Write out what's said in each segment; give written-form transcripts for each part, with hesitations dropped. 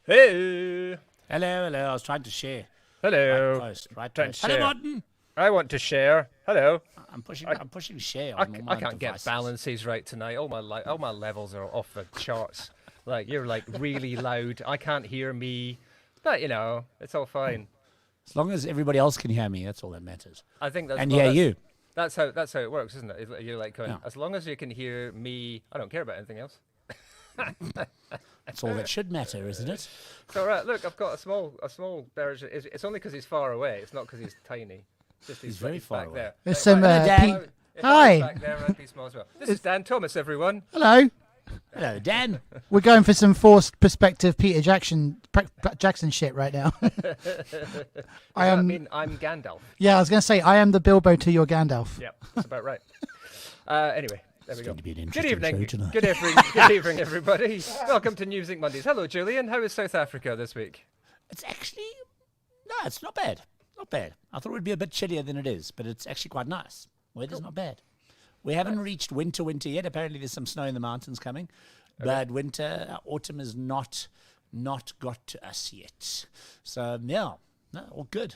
Hey. Hello. I was trying to share. Hello. Right close. Hello, Hello, Martin. I want to share. Hello. I'm pushing share on all my I can't devices. get balances right tonight. All my levels are off the charts. Like you're like really loud. I can't hear me. But you know, it's all fine. As long as everybody else can hear me, that's all that matters. I think that's And you. That's how it works, isn't it? You're like going, Yeah. as long as you can hear me, I don't care about anything else. That's all that should matter, isn't it? So right, look, I've got a small version. It's only because he's far away. It's not because he's tiny. Just He's very far back away. there. There's Like, some, right, Dan. if I Hi. was back there, I'd be small as well. This is Dan Thomas, everyone. Hello. Hello, Dan. We're going for some forced perspective Peter Jackson shit right now. I mean, I'm Gandalf. Yeah, I was going to say, I am the Bilbo to your Gandalf. Yeah, that's about right. Anyway, there we go. going to be an Good interesting evening. show tonight. Good evening, everybody. Welcome to Music Mondays. Hello, Julian. How is South Africa this week? It's actually it's not bad. Not bad. I thought it would be a bit chillier than it is, but it's actually quite nice. Weather's not bad. We haven't reached winter yet. Apparently, there's some snow in the mountains coming, but autumn has not got to us yet. So yeah, no, all good.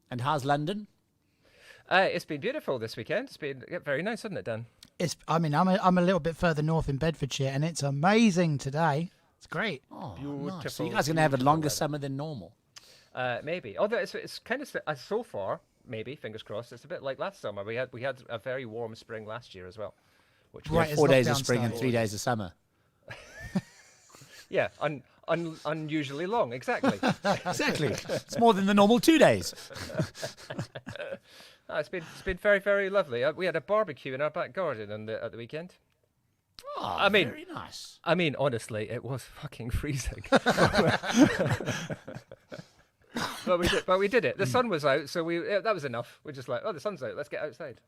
And how's London? It's been beautiful this weekend. It's been very nice, hasn't it, Dan? I'm a little bit further north in Bedfordshire, and it's amazing today. It's great. Oh, Beautiful, nice. So you guys are going to have a beautiful longer weather. summer than normal. Maybe. Although it's kind of so far, maybe fingers crossed. It's a bit like last summer. We had a very warm spring last year as well, which Right. was, as 4 days of lockdown spring and started. 3 days of summer. yeah, unusually long. Exactly. Exactly. It's more than the normal 2 days. It's been very, very lovely. We had a barbecue in our back garden at the weekend. Oh, I mean- very nice. I mean, honestly, it was fucking freezing. but we did it. The sun was out, so that was enough. We're just like, oh, the sun's out. Let's get outside.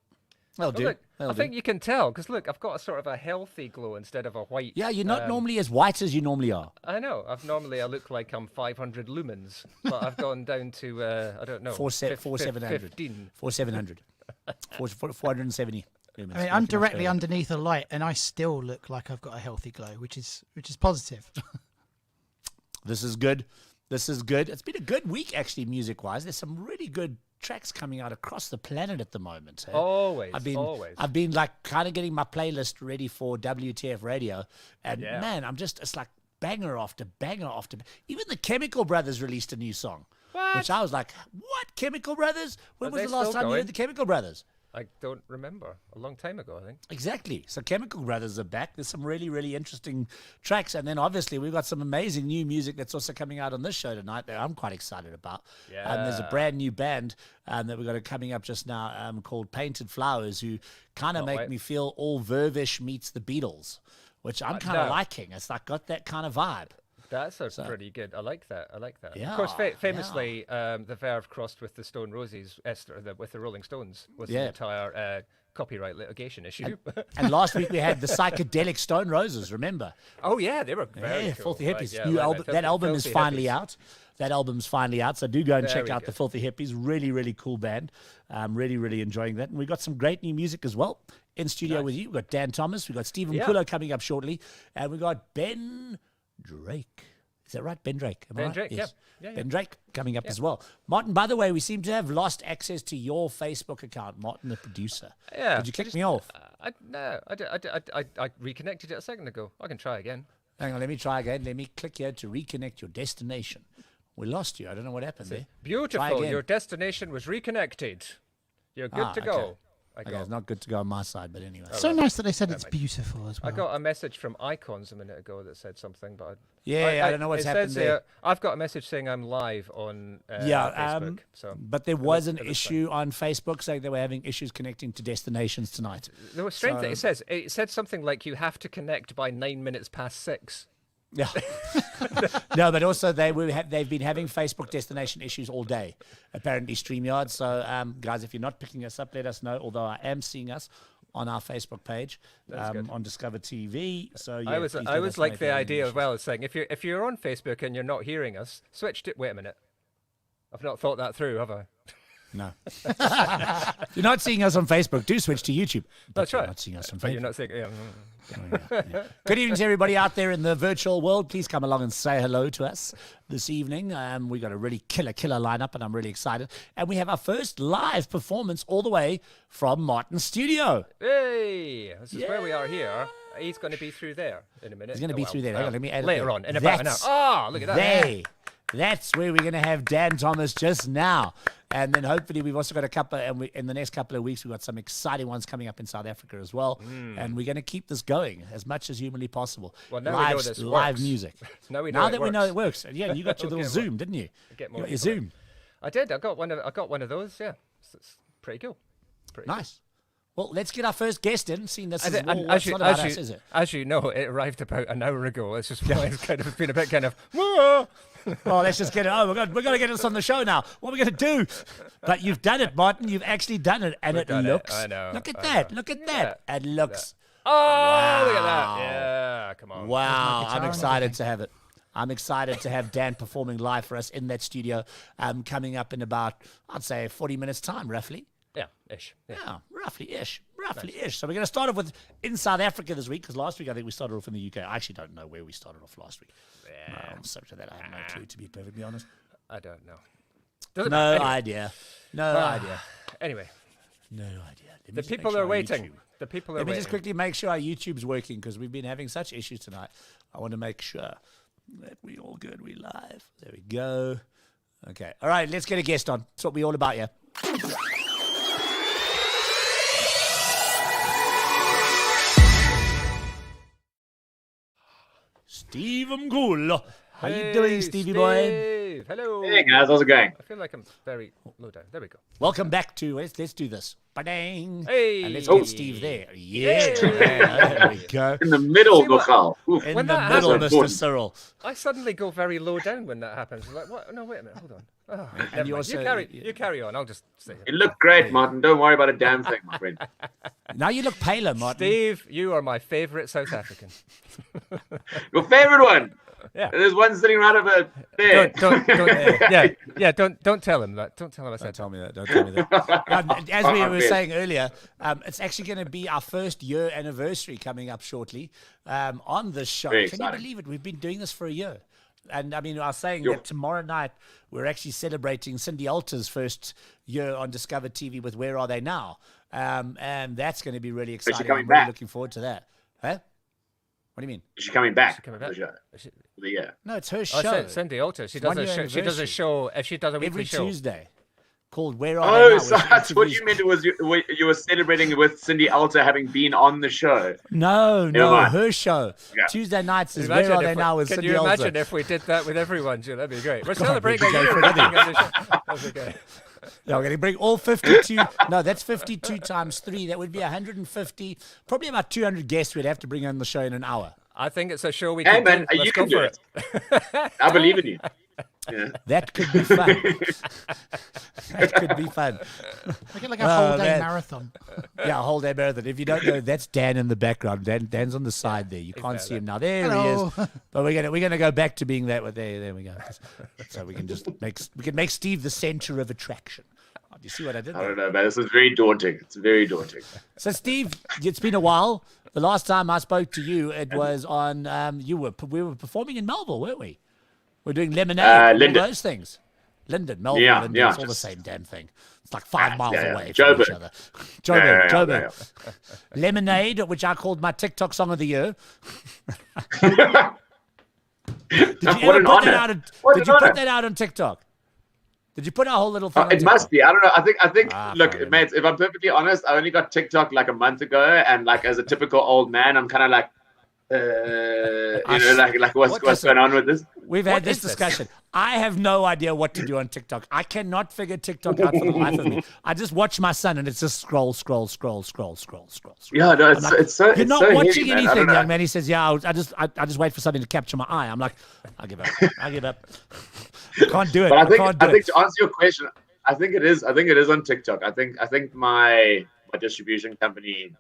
That'll Oh, do. look, That'll I think you can tell because look, I've got a sort of a healthy glow instead of a white. Yeah, you're not normally as white as you normally are. I know. I look like I'm 500 lumens, but I've gone down to I don't know. 4,700. 15. 4,700. 470. lumens, I mean, I'm looking much directly better. underneath a light, and I still look like I've got a healthy glow, which is positive. This is good. This is good. It's been a good week, actually, music-wise. There's some really good tracks coming out across the planet at the moment. eh? Always. I've been like kind of getting my playlist ready for WTF radio, and Yeah. man, it's like banger after banger after. Even the Chemical Brothers released a new song, which I was like, "What Chemical Brothers? When Are was they the last still time you going? heard the Chemical Brothers?" I don't remember. A long time ago, I think. Exactly. So Chemical Brothers are back. There's some really, really interesting tracks. And then obviously we've got some amazing new music that's also coming out on this show tonight that I'm quite excited about. There's a brand new band that we've got coming up just now called Painted Flowers, who kind of make wait. me feel all Vervish meets the Beatles, which I'm kind of no. liking. It's like got that kind of vibe. That's pretty good. I like that. Yeah, Of course, famously, the Verve crossed with the Stone Roses, with the Rolling Stones, was the entire copyright litigation issue. And last week we had the psychedelic Stone Roses, remember? Oh yeah, they were very Yeah, cool. Filthy Right, Hippies. yeah, New right, album. right. That album is Filthy finally Hippies. out. That album's finally out. So do go and check Very out the good. Filthy Hippies. Really, really cool band. Really, really enjoying that. And we got some great new music as well in studio with you. We've got Dan Thomas. We've got Steve Umculo coming up shortly. And we've got Ben Drake. Is that right? Ben Drake. Am I Ben right? Drake, Yes. yeah. Ben Drake coming up as well. Martin, by the way, we seem to have lost access to your Facebook account, Martin, the producer. Yeah. Did you kick me off? I reconnected it a second ago. I can try again. Hang on, let me try again. Let me click here to reconnect your destination. We lost you. I don't know what happened there. Try Beautiful. again. Your destination was reconnected. You're good to go. Okay. I Okay, got. it's not good to go on my side, but anyway. So nice that they said it's beautiful as well. I got a message from Icons a minute ago that said something, but I don't know what's it happened says there. here, I've got a message saying I'm live on Facebook. So But there was an it looks issue on Facebook saying they were having issues connecting to destinations tonight. there was strange that it said something like you have to connect by 9 minutes past 6. Yeah. No, but also they've been having Facebook destination issues all day, apparently StreamYard. So, guys, if you're not picking us up, let us know. Although I am seeing us on our Facebook page on Discover TV. So yeah, I always like the idea as well as saying if you're on Facebook and you're not hearing us, switch to. Wait a minute, I've not thought that through, have I? No. If you're not seeing us on Facebook, do switch to YouTube. That's right. You're not seeing us on But Facebook. you're not seeing. Yeah. Yeah. Good evening to everybody out there in the virtual world. Please come along and say hello to us this evening. We got a really killer lineup, and I'm really excited. And we have our first live performance all the way from Martin's studio. Hey, this is where we are here. He's going to be through there in a minute. He's going to be through there. Hang on, let me add it later there. on in about an hour. Oh, look at that. That's where we're going to have Dan Thomas just now. And then hopefully we've also got a couple, and in the next couple of weeks, we've got some exciting ones coming up in South Africa as well. And we're going to keep this going as much as humanly possible. Well, now we know this live works. music. Now we know it works. And yeah, you got your little Zoom, didn't you? Get You more got your people Zoom. I did. I got one of those. Yeah, it's pretty cool. Nice. Well, let's get our first guest in. Seeing this is not as about us, is it? As you know, it arrived about an hour ago. It's just why it's kind of been a bit kind of. Whoa! Oh, let's just get it. Oh, we're going to get this on the show now. What are we going to do? But you've done it, Martin. You've actually done it, and it looks. I know. Look at that. Look at that. It looks. Oh, look at that! Yeah, come on. Wow, I'm excited to have it. I'm excited to have Dan performing live for us in that studio, coming up in about, I'd say, 40 minutes' time, roughly. Yeah, ish. Yeah, roughly-ish. So we're going to start off with in South Africa this week, because last week I think we started off in the UK. I actually don't know where we started off last week. Yeah. I'm sorry for that. I have no clue, to be perfectly honest. I don't know. No idea. Anyway. No idea. The people are waiting. The people are waiting. Let me just quickly make sure our YouTube's working, because we've been having such issues tonight. I want to make sure that we all good. We live. There we go. Okay. All right, let's get a guest on. That's what we're all about, yeah. Steve Umculo. How you doing, Stevie boy? Hello. Hey guys, how's it going? I feel like I'm very low down. There we go. Welcome back to let's do this. Ba-dang. Hey. And let's get Steve there. Yeah. There we go. In the middle, See what- Nochal. In When the that middle, happens- Mr. Cyril. I suddenly go very low down when that happens. I'm like, what? No, wait a minute. Hold on. Oh, never you mind. also- you carry on. I'll just stay here. You look great, Martin. Don't worry about a damn thing, my friend. Now you look paler, Martin. Steve, you are my favourite South African. Your favorite one. Yeah. There's one sitting right over there. Don't don't tell him that. Don't tell him I said. Don't tell me that. As we were saying earlier, it's actually going to be our first year anniversary coming up shortly on this show. Very Can you exciting. believe it? We've been doing this for a year. And I mean, I was saying that tomorrow night we're actually celebrating Cindy Alter's first year on Discover TV with Where Are They Now? And that's going to be really exciting. coming I'm really back? looking forward to that. Huh? What do you mean? Is she coming back? coming back? For the show? For the year. No, it's her Oh, show. Cindy Alter. She One does a year show. She does a anniversary. show. If she does a weekly Every show. Tuesday. Called Where Are They Now? Oh, so where she that's what interviews- you meant. It was you were celebrating with Cindy Alter having been on the show. No, mind. her show. Yeah. Tuesday nights is Imagine Where Are if They we- Now with Can Cindy you Alter. imagine if we did that with everyone, Jill? That'd be great. We're God, celebrating we'd a go year for of being anything. on the show. That'd be great. Yeah, we're going to bring all 52. No, that's 52 times 3. That would be 150. Probably about 200 guests we'd have to bring on the show in an hour. I think it's a show we Hey can man, do. Let's you go can do for it. I believe in you. Yeah. That could be fun. That could be fun. Make it like a whole day man. marathon. Yeah, a whole day marathon. If you don't know, that's Dan in the background. Dan's on the side there. You can't see him now. There he Hello. is. But we're gonna go back to being that. There we go. So we can just make Steve the center of attraction. Oh, do you see what I did I there? don't know, man. This is very daunting. It's very daunting. So, Steve, it's been a while. The last time I spoke to you, it was on. We were performing in Melville, weren't we? We're doing Lemonade, all Linden. those things. Linden, Melville, Yeah, Linden. yeah, It's all the just- same damn thing. It's like 5 miles yeah. away from each Joburg. other. Joburg, Yeah, Joburg. Lemonade, which I called my TikTok song of the year. Did you What ever an put honor. that out? What Did an you put honor. that out on TikTok? Did you put our whole little thing on It TikTok? must be. I don't know. I think. Look, fine. mates. If I'm perfectly honest, I only got TikTok like a month ago, and like as a typical old man, I'm kind of like, like what's going on with this? We've had this discussion. I have no idea what to do on TikTok. I cannot figure TikTok out for the life of me. I just watch my son, and it's just scroll. Yeah, no, I'm like, it's so. You're it's not so watching heavy, man. I anything, don't know. young man. He says, "Yeah, I just wait for something to capture my eye." I'm like, I give up. I can't do it. But I can't think do it. to answer your question, I think it is on TikTok. I think my distribution company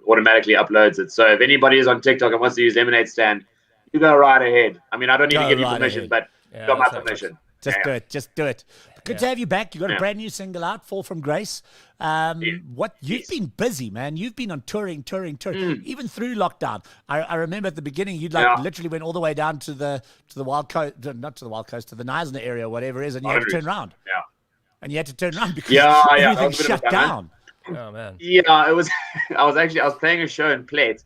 automatically uploads it. So if anybody is on TikTok and wants to use Lemonade Stand, you go right ahead. I mean, I don't need to give you permission, but you got my permission. Just do it. Just do it. Good to have you back. You got a brand new single out, Fall from Grace. What you've been busy, man. You've been on touring, even through lockdown. I remember at the beginning, you'd literally went all the way down to the Wild Coast, not to the Wild Coast, to the Knysna area, or whatever it is, and you had to turn around. Yeah. And you had to turn around because everything shut down. Oh man. Yeah, it was. I was playing a show in Plate,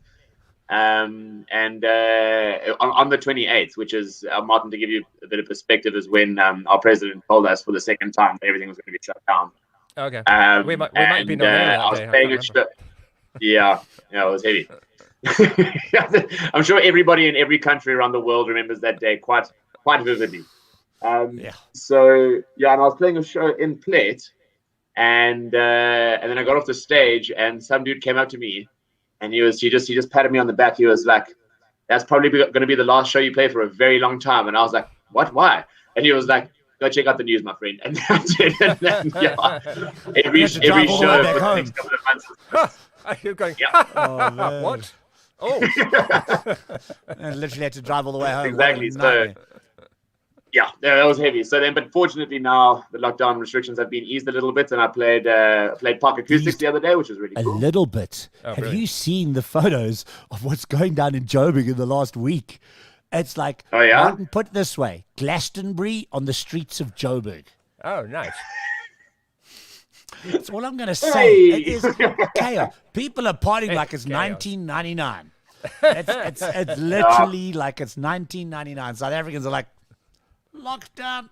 and on the 28th, which is Martin, to give you a bit of perspective, is when our president told us for the second time that everything was going to be shut down. Okay. We might be on there that I was day. playing a show. Yeah, it was heavy. I'm sure everybody in every country around the world remembers that day quite vividly. So yeah, and I was playing a show in Plate, and then I got off the stage, and some dude came up to me, and he just patted me on the back. He was like, "That's probably going to be the last show you play for a very long time." And I was like, "What? Why?" And he was like, "Go check out the news, my friend." And that's it. And then, every show for the next couple of months. You're going, Oh, man. what? Oh. And literally had to drive all the way home. Exactly. So, yeah, that was heavy. So then, but fortunately now the lockdown restrictions have been eased a little bit, and I played Park Acoustics the other day, which was really cool. A little bit. Oh, Have brilliant. you seen the photos of what's going down in Joburg in the last week? It's like, Oh, yeah? Martin, put it this way, Glastonbury on the streets of Joburg. Oh, nice. That's all I'm going to say. Hey! It is chaos. People are partying like it's chaos. 1999. It's literally like it's 1999. South Africans are like, lockdown,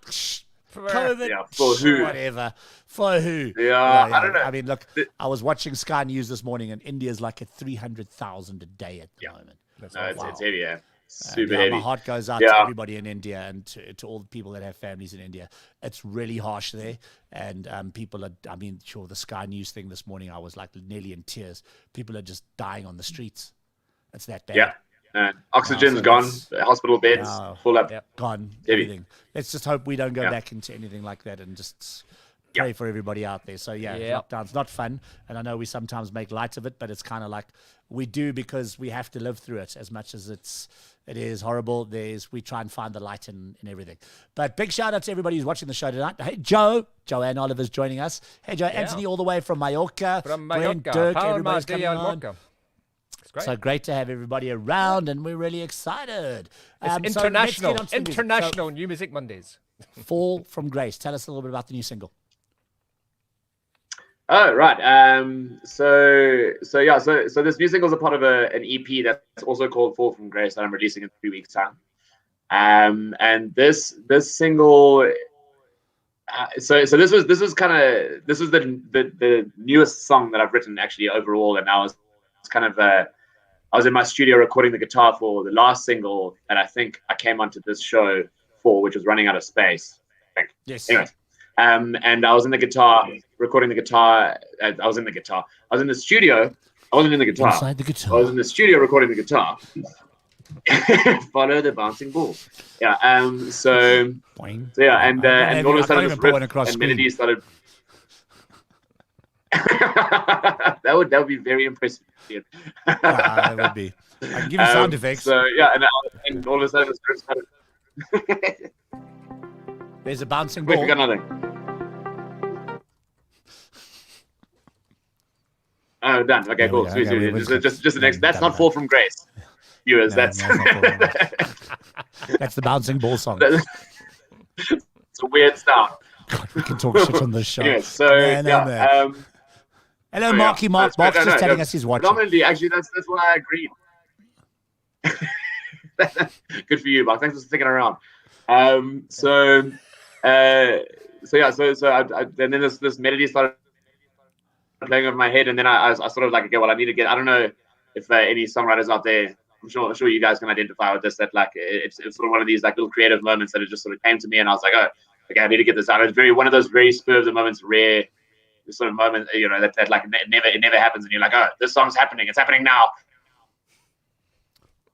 COVID, Yeah, for who? whatever. For who? Yeah, I don't know. I mean, look, I was watching Sky News this morning, and India's like at 300,000 a day at the moment. That's No, awesome. it's heavy, yeah. Super Yeah, heavy. my heart goes out to Yeah. everybody in India and to all the people that have families in India. It's really harsh there. And people are, I mean, sure, the Sky News thing this morning, I was like nearly in tears. People are just dying on the streets. It's that bad. Yeah. Oxygen's so gone. that's- The hospital beds full up. Yep. Gone, Heavy. everything. Let's just hope we don't go Yeah. back into anything like that and just pray for everybody out there. So, yeah, Yeah. lockdown's not fun. And I know we sometimes make light of it, but it's kind of like we do because we have to live through it as much as it is horrible. We try and find the light in everything. But big shout out to everybody who's watching the show tonight. Hey, Joanne Oliver's joining us. Hey, Joe, Anthony all the way from Mallorca. From Brent, Mallorca. Dirk, Palma everybody's de coming on. Mallorca. It's great. So great to have everybody around, and we're really excited. It's So let's international. get on to the music. International New Music Mondays. So, Fall from Grace. Tell us a little bit about the new single. Oh, right. So this new single is a part of an EP that's also called Fall from Grace that I'm releasing in 3 weeks' time. And this single, so this was the newest song that I've written actually overall, and I was in my studio recording the guitar for the last single that I think I came onto this show for, which was Running Out of Space. I think. Yes. Anyways. And I was in the guitar, recording the guitar. I was in the studio. I wasn't in the guitar. Inside the guitar. I was in the studio recording the guitar. Follow the bouncing ball. Yeah. So Boing. yeah, and all of a sudden I this can't even put one riff across and melody started. that would be very impressive. It would be. I can give you sound effects. So yeah, and all of a sudden this riff started. There's a bouncing Wait, ball. we got nothing. Oh, done. Okay, cool. we go. Sweet, Okay, sweet. we're Just the next. That's done, not Fall from Grace, viewers. No, That's no, it's not Fall from Grace. That's the bouncing ball song. it's a weird sound. God, we can talk shit on this show. Anyway, so Man, oh, yeah. man. Hello, Marky Mark. That's- Mark's just telling us he's watching. Predominantly, actually, that's why I agreed. Good for you, Mark. Thanks for sticking around. So then this melody started playing over my head, and then I sort of like, okay, well, I need to get. I don't know if any songwriters out there. I'm sure you guys can identify with this. That like it's sort of one of these like little creative moments that it just sort of came to me, and I was like, oh, okay, I need to get this out. It's one of those very spur of the moments, rare sort of moment, that like it never happens, and you're like, oh, this song's happening. It's happening now.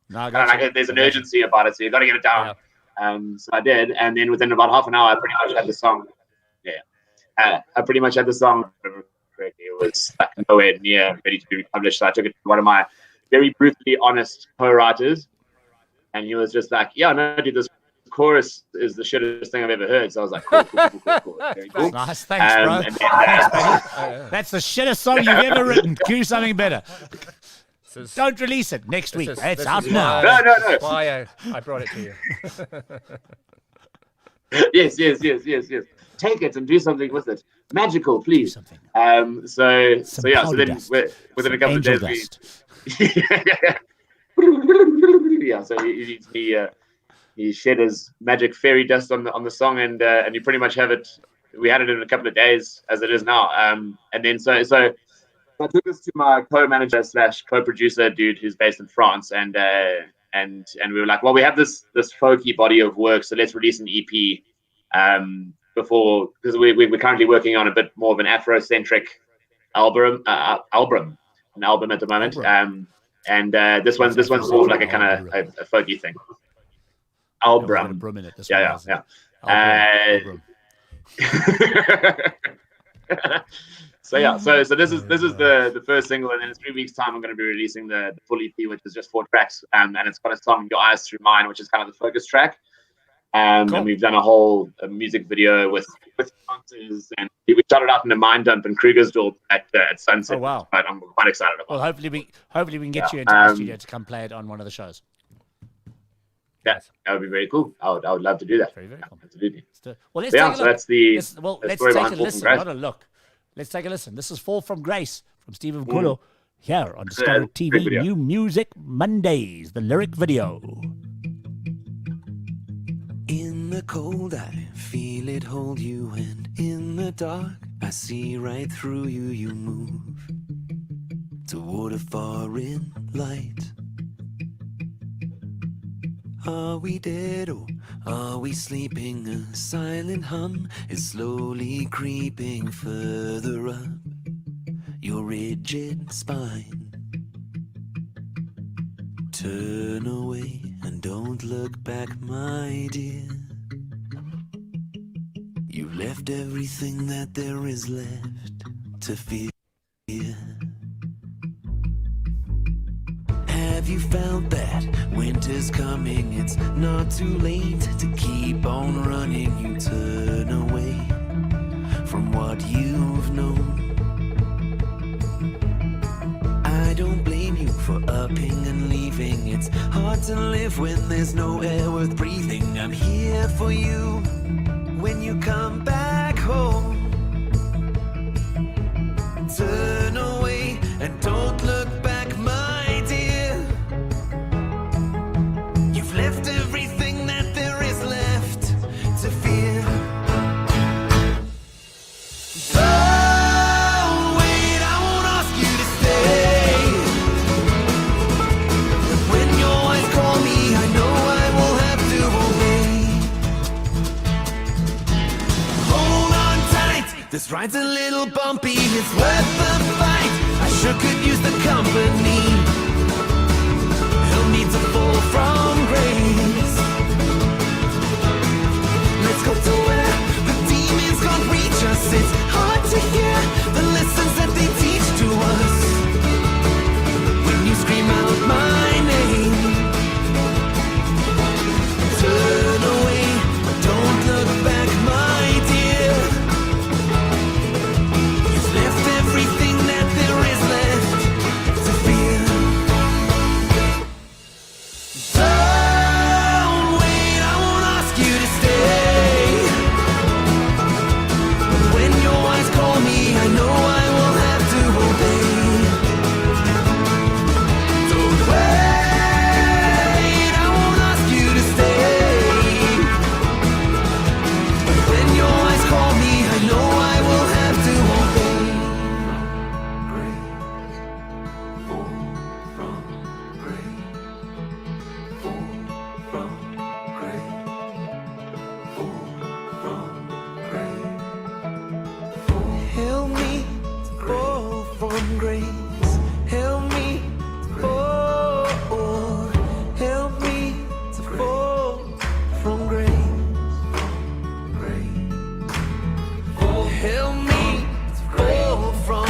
No, I got you. There's an urgency about it, so you got to get it down. Yeah. So I did, and then within about half an hour, I pretty much had the song. Yeah, I pretty much had the song correctly. It was like nowhere near ready to be republished. So I took it to one of my very brutally honest co-writers, and he was just like, "Yeah, no, dude, this chorus is the shittest thing I've ever heard." So I was like, "Cool. Very cool." Nice, thanks, bro. And then, Thanks, buddy. That's the shittest song you've ever written. Cue something better. Don't release it next week. It's out now. No. That's why I brought it to you. Yes. Take it and do something with it. Magical, please. So then within a couple of days, so he shed his magic fairy dust on the song, and you pretty much have it. We had it in a couple of days, as it is now. And then so I took this to my co-manager / co-producer dude who's based in France, and we were like, well, we have this folky body of work, so let's release an EP before, because we're currently working on a bit more of an Afrocentric album at the moment. And this one's more of like a kind of a folky thing. Album. Yeah. So this is the first single, and then in 3 weeks' time I'm going to be releasing the full EP, which is just 4 tracks, and it's got a song "Your Eyes Through Mine," which is kind of the focus track. Cool. And we've done a whole music video with dancers, and we shot it out in a mine dump in Krugersdorp at sunset. Oh wow! But I'm quite excited about. Well, hopefully we can get you into the studio to come play it on one of the shows. Yeah, that would be very cool. I would love to do that. Very cool. Absolutely. Well, let's take a look. So that's the let's take a listen, not a look. Let's take a listen. This is "Fall from Grace" from Steve Umculo here on DiscovrTV. New Music Mondays, the lyric video. In the cold, I feel it hold you, and in the dark, I see right through you. You move toward a foreign light. Are we dead or are we sleeping? A silent hum is slowly creeping further up your rigid spine. Turn away and don't look back, my dear. You've left everything that there is left to fear. Have you felt that winter's coming? It's not too late to keep on running. You turn away from what you've known. I don't blame you for upping and leaving. It's hard to live when there's no air worth breathing. I'm here for you when you come back home. Turn away and don't look back, my dear. You've left everything that there is left to fear. Don't wait, I won't ask you to stay. When your eyes call me, I know I will have to obey. Hold on tight, this ride's a little bumpy. It's worth the fight, I sure could use the company. Help me to fall from grace. Let's go to where the demons can't reach us. It's hard to hear the lessons that they teach to us. When you scream out my name, turn away, but don't look back, my dear. You've left everything that there is left to fear. Don't wait, I won't ask you to stay. When your eyes call me, I know I will have to obey. Don't wait, I won't ask you to stay. When your eyes call me, I know I will have to obey. Grace, fall from grace, fall from grace, fall from grace. Help me to fall from grace. Help me to fall. Help me to fall from grace. Help me to fall from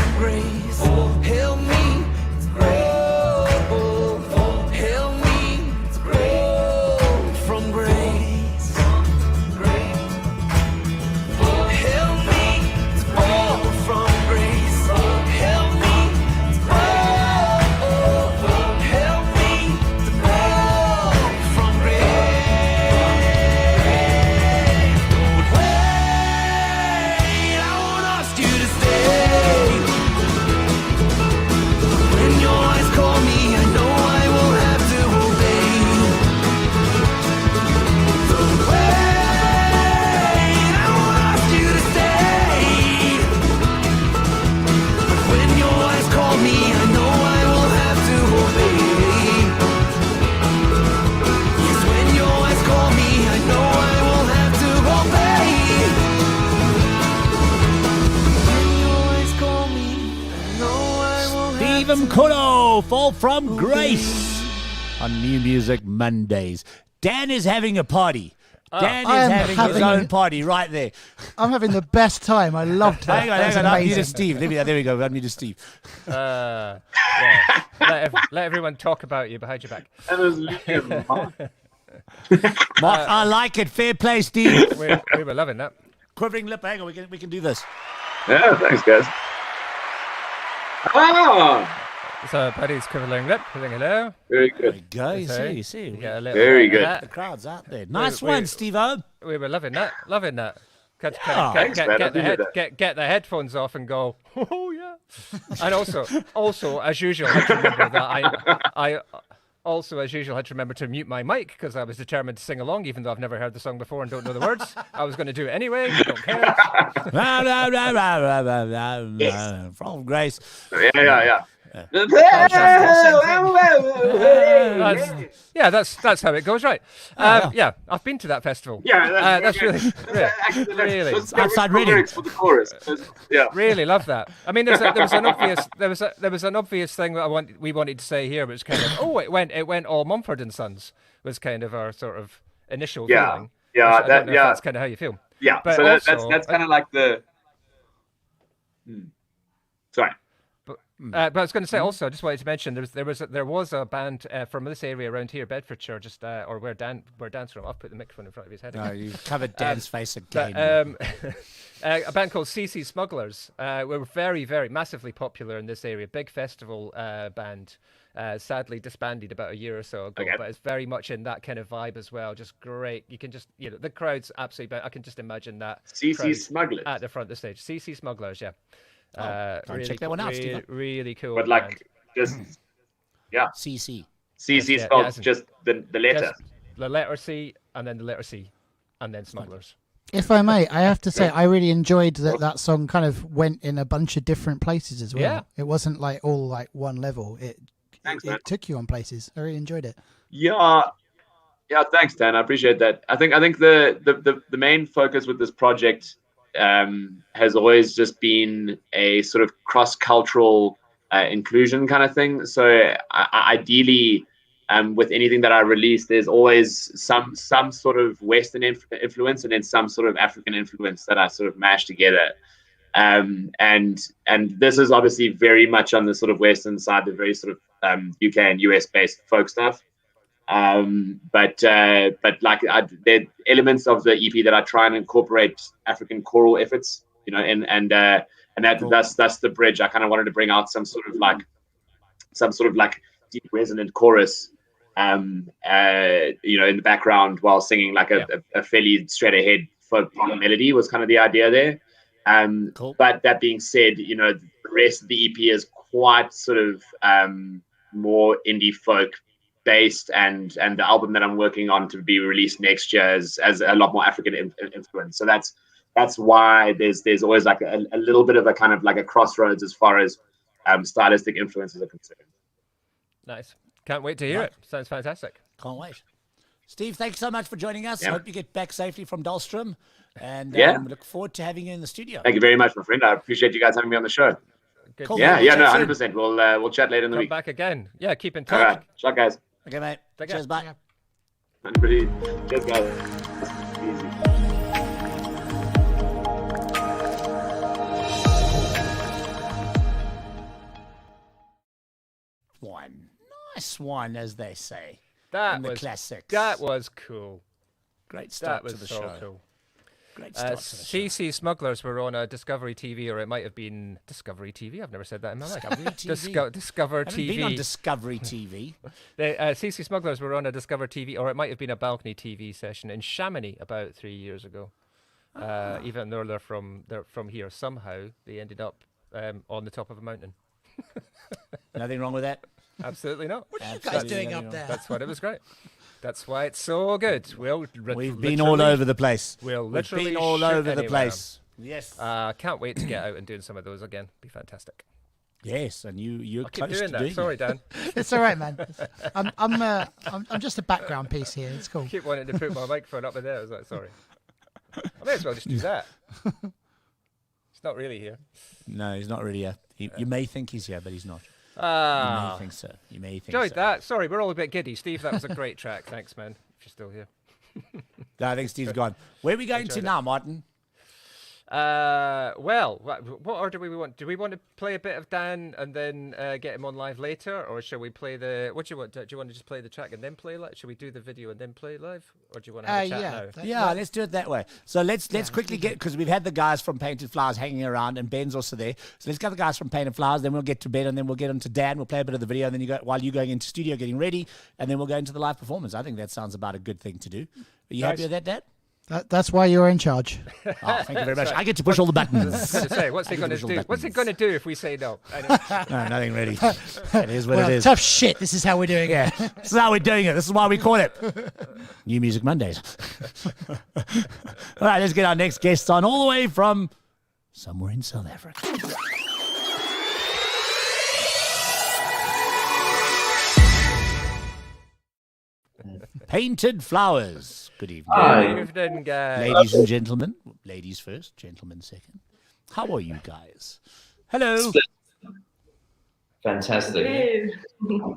Umculo, Fall from Grace on New Music Mondays. Dan is having a party. Dan is having his own party right there. I'm having the best time. I loved that. Hang on. Unmute to Steve. There we go. Unmute to Steve. Yeah. Let everyone talk about you behind your back. That was Liam. Mark, I like it. Fair play, Steve. We were loving that. Quivering lip. Hang on. We can do this. Yeah, thanks, guys. Ah, So Paddy's quivering lip. Hello. very There good. you go. You Okay. see. You get a little Very bit of good. that. The crowd's out there. Nice we- one, Steve-O. We were loving that. Get Thanks, man. I appreciate that. get the headphones off and go. Oh yeah. And also as usual, I had to remember that I also as usual had to remember to mute my mic because I was determined to sing along, even though I've never heard the song before and don't know the words. I was going to do it anyway. Don't care. From Grace. Yeah. That's how it goes, right? Yeah, I've been to that festival. Yeah, that's really. Outside reading. For the chorus. Yeah. Really love that. I mean, there was an obvious thing that we wanted to say here, which kind of it went all Mumford and Sons was kind of our sort of initial feeling. Yeah, I don't know if that's kind of how you feel. Yeah, But so also, that's kind of like the. Sorry. But I was going to say also, I just wanted to mention there was a band from this area around here, Bedfordshire, just or where Dan's from. I'll put the microphone in front of his head. No, you've covered Dan's face again. A band called CC Smugglers were very, very massively popular in this area. Big festival band. Sadly disbanded about a year or so ago, but it's very much in that kind of vibe as well. Just great. You can just, the crowd's absolutely. I can just imagine that. CC Smugglers at the front of the stage. CC Smugglers, yeah. Really, check that one out, Steve. Really cool. But like, just CC. CC spelled just the letter. Just the letter C and then the letter C, and then Smugglers. If I may, I have to say I really enjoyed that song kind of went in a bunch of different places as well. Yeah. It wasn't like all like one level. Thanks, it man. took you on places. I really enjoyed it. Yeah, thanks, Dan. I appreciate that. I think the main focus with this project has always just been a sort of cross-cultural inclusion kind of thing. So ideally, with anything that I release, there's always some sort of Western influence and then some sort of African influence that I sort of mash together. And this is obviously very much on the sort of Western side, the very sort of UK and US based folk stuff. But like there are elements of the EP that I try and incorporate African choral efforts, and that's the bridge. I kind of wanted to bring out some sort of like deep resonant chorus, in the background while singing like a fairly straight ahead folk melody was kind of the idea there. Cool. But that being said, the rest of the EP is quite sort of more indie folk based, and the album that I'm working on to be released next year has a lot more African influence. So that's why there's always like a little bit of a kind of like a crossroads as far as stylistic influences are concerned. Nice. Can't wait to hear it. Sounds fantastic. Can't wait. Steve, thanks so much for joining us. Yeah. Hope you get back safely from Dahlstrom. And look forward to having you in the studio. Thank you very much, my friend. I appreciate you guys having me on the show. Good. Cool. Yeah, We'll no, chat 100%. We'll chat later in the Come week. back again. Yeah, keep in All touch. right, ciao, guys. Okay, mate. Take care. Cheers, bye. Cheers, guys. Easy. One. Nice one, as they say. That in the was classics. That was cool. Great start That was to the so show. cool. Great start to the show. CC Smugglers were on a Discovery TV, or it might have been Discovery TV. I've never said that in my life. Discover Haven't TV. been on Discovery TV. CC Smugglers were on a Discover TV, or it might have been a balcony TV session in Chamonix about 3 years ago. Even though they're from here, somehow they ended up on the top of a mountain. Nothing wrong with that. Absolutely not. What are you guys doing up there? That's why it was great. That's why it's so good. We've been all over the place. We'll We've literally been all shoot over the anywhere. place. Yes. Can't wait to get out and doing some of those again. Be fantastic. Yes, and you're I'll keep close doing to that. doing Sorry, it. Dan. It's all right, man. I'm just a background piece here. It's cool. Keep wanting to put my microphone up in there. I was like, sorry. I may as well just do that. It's not really here. No, he's not really here. You may think he's here, but he's not. Ah, You may think so. You may think enjoyed so. that. Sorry, we're all a bit giddy. Steve, that was a great track. Thanks, man. If you're still here. No, I think Steve's gone. Where are we going to now, Martin? Well, what order do we want? Do we want to play a bit of Dan and then get him on live later, or shall we play the? What do you want? Do you want to just play the track and then play live? Should we do the video and then play live, or do you want to have a chat now? Yeah, let's do it that way. So let's quickly get, because we've had the guys from Painted Flowers hanging around, and Ben's also there. So let's get the guys from Painted Flowers, then we'll get to Ben, and then we'll get on to Dan. We'll play a bit of the video, and then while you're going into studio getting ready, and then we'll go into the live performance. I think that sounds about a good thing to do. Are you happy with that, Dad? That's why you're in charge. Oh, thank you very much. I get to push all the buttons. I was going to say, what's he going to do? What's he going to do if we say no? No, nothing really. It is what it is. Tough shit. This is how we're doing it. This is how we're doing it. This is why we call it New Music Mondays. All right, let's get our next guest on all the way from somewhere in South Africa. Painted Flowers. Good evening. Good evening, guys. Ladies and gentlemen. Ladies first, gentlemen second. How are you guys? Hello. Fantastic.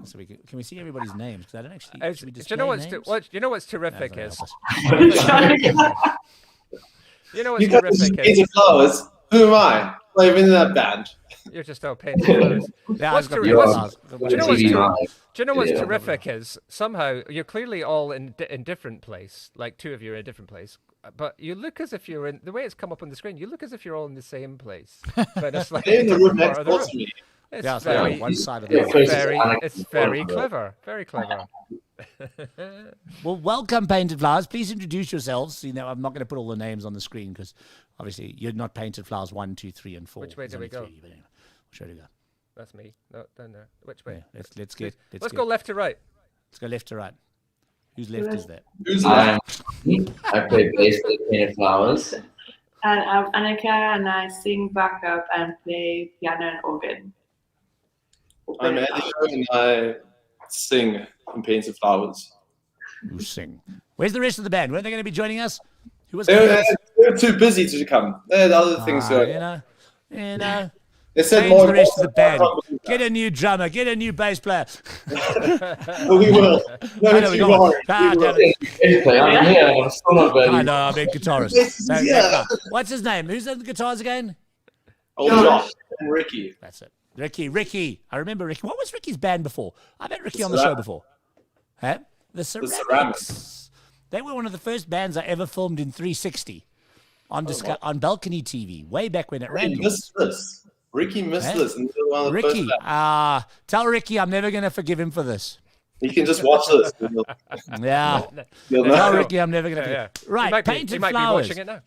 So can we see everybody's names? Because I don't actually. Do you know what's terrific is? You know what's You got terrific is? Painted Flowers. Who am I? Not even in that band. You're just all painted flowers. Yeah, Do you know what's terrific is somehow you're clearly all in different place. Like two of you are in a different place, but you look as if you're in the way it's come up on the screen. You look as if you're all in the same place, but it's like They're in the room next door to me. It's one side of the it's very clever, very clever. Well, welcome, Painted Flowers. Please introduce yourselves. You know, I'm not going to put all the names on the screen because obviously you're not Painted Flowers 1, 2, 3, and 4. Which way do we go? Anyway, which way do we go? That's me. No, down there. Which way? Yeah, let's go left to right. Let's go left to right. Whose left is that? Who's left? I play bass with Painted Flowers. And I'm Annika, and I sing backup and play piano and organ. I'm Elio, and I sing in Painted Flowers. You sing. Where's the rest of the band? When are they going to be joining us? Who was They're too busy to come. They had other things going. You know. They said Change more the rest of the band. Get a new drummer. Get a new bass player. We will. No, I you won't. I'm here. I'm still not ready. I know, I'm a guitarist. Yeah. What's his name? Who's on the guitars again? Oh, Josh and Ricky. That's it. Ricky. I remember Ricky. What was Ricky's band before? I've had Ricky on the show before. Huh? The Ceramics. They were one of the first bands I ever filmed in 360 on Balcony TV, way back when it ran. Ricky missed this. Ricky missed this. And one of the Ricky, first tell Ricky I'm never going to forgive him for this. you can just watch this. Yeah. You'll Tell know. Ricky I'm never going to forgive him. Right, Painted he might Flowers. be watching it now.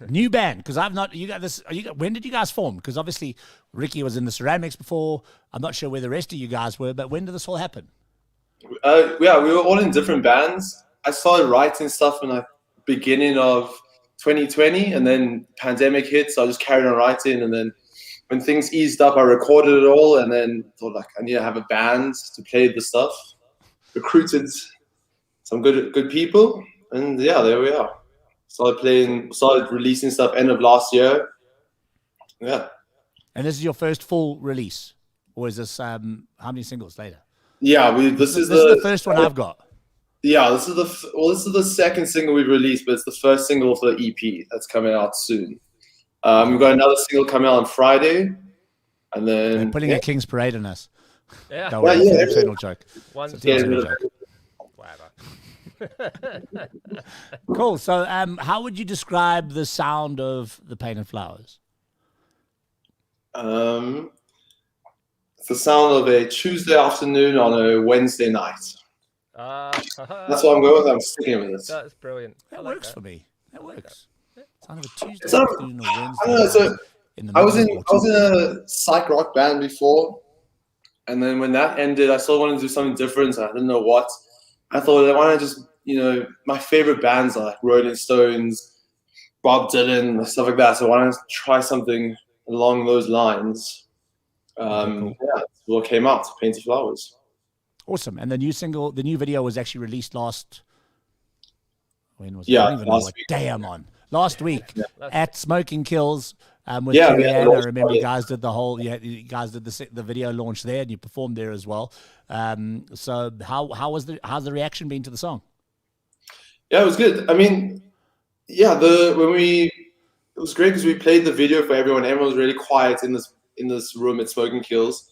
New band, because I've not. You got this. When did you guys form? Because obviously Ricky was in the Ceramics before. I'm not sure where the rest of you guys were, but when did this all happen? Yeah, we were all in different bands. I started writing stuff in the beginning of 2020, and then pandemic hit, so I just carried on writing. And then when things eased up, I recorded it all, and then thought like I need to have a band to play the stuff. Recruited some good people, and yeah, there we are. Started releasing stuff end of last year. Yeah. And this is your first full release, or is this how many singles later? Yeah, this is the first one I've got. Yeah, this is the second single we've released, but it's the first single for the EP that's coming out soon. We've got another single coming out on Friday, and then they're putting a King's Parade on us. Yeah, don't worry, it's an internal joke. Cool. So, how would you describe the sound of the Painted Flowers? It's the sound of a Tuesday afternoon on a Wednesday night. That's what I'm going with. I'm sticking with it. That's brilliant. That works for me. That works. Sound of a Tuesday So, afternoon or Wednesday. I don't know, so I was in middle a psych rock band before, and then when that ended, I still wanted to do something different. I didn't know what. I thought, why not just, my favorite bands are like Rolling Stones, Bob Dylan, stuff like that. So why not try something along those lines? Cool. Yeah, that's what came out, Painted Flowers. Awesome. And the new video was actually released when was it? Yeah, I don't even know last what week. day I'm on. Last week at Smoking Kills. with Julian. I remember you guys did you guys did the video launch there, and you performed there as well. So how's the reaction been to the song? Yeah, it was good. I mean, yeah, it was great because we played the video for everyone. Everyone was really quiet in this room at Smoking Kills.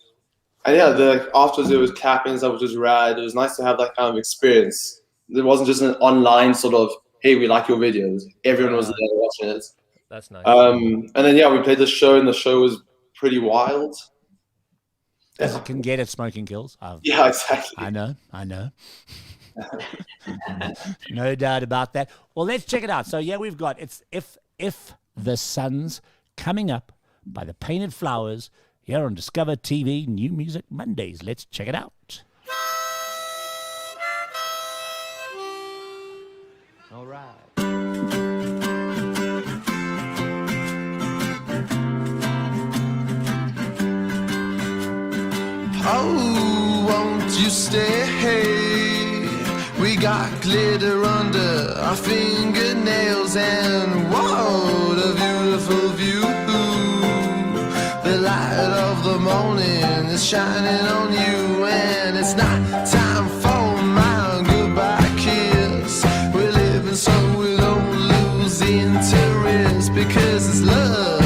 And yeah, afterwards it was clapping and stuff, which was rad. It was nice to have that kind of experience. It wasn't just an online sort of, hey, we like your videos. Everyone was there watching it. That's nice. And then yeah, we played the show, and the show was pretty wild. As it can get at Smoking Kills. Yeah, exactly. I know. No doubt about that. Well, let's check it out. So yeah, we've got If the Sun's Coming Up by the Painted Flowers here on Discover TV New Music Mondays. Let's check it out. All right. Oh, won't you stay? We got glitter under our fingernails, and what a beautiful view. The light of the morning is shining on you, and it's not time for my goodbye kiss. We're living so we don't lose interest, because it's love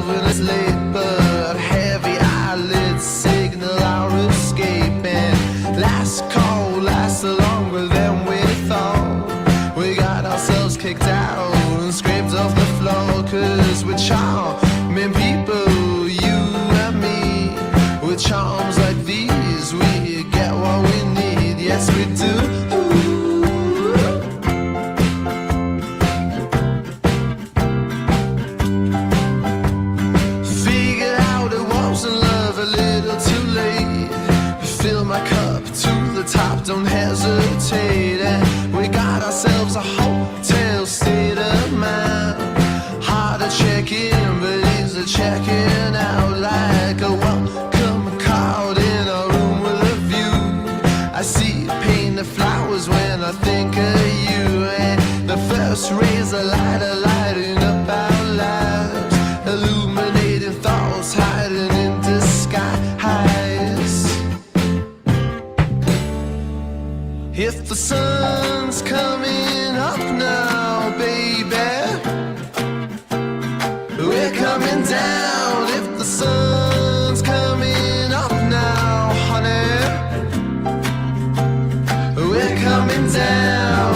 when it's late, but heavy eyelids signal our escape, and last call lasts longer than we thought. We got ourselves kicked out and scraped off the floor, 'cause we're charming people, you and me. With charms like these, we get what we need. Yes, we do. Figured out it wasn't love a little too late. Fill my cup to the top, don't hesitate. And we got ourselves a hotel state of mind. Hard to check in, but easy checking out, like a welcome card in a room with a view. I see painted flowers when I think of you, and the first rays of light are lighting up our lives, illuminating thoughts hiding in disguise. If the sun's coming up now, baby, we're coming down. If the sun's coming up now, honey, we're coming down.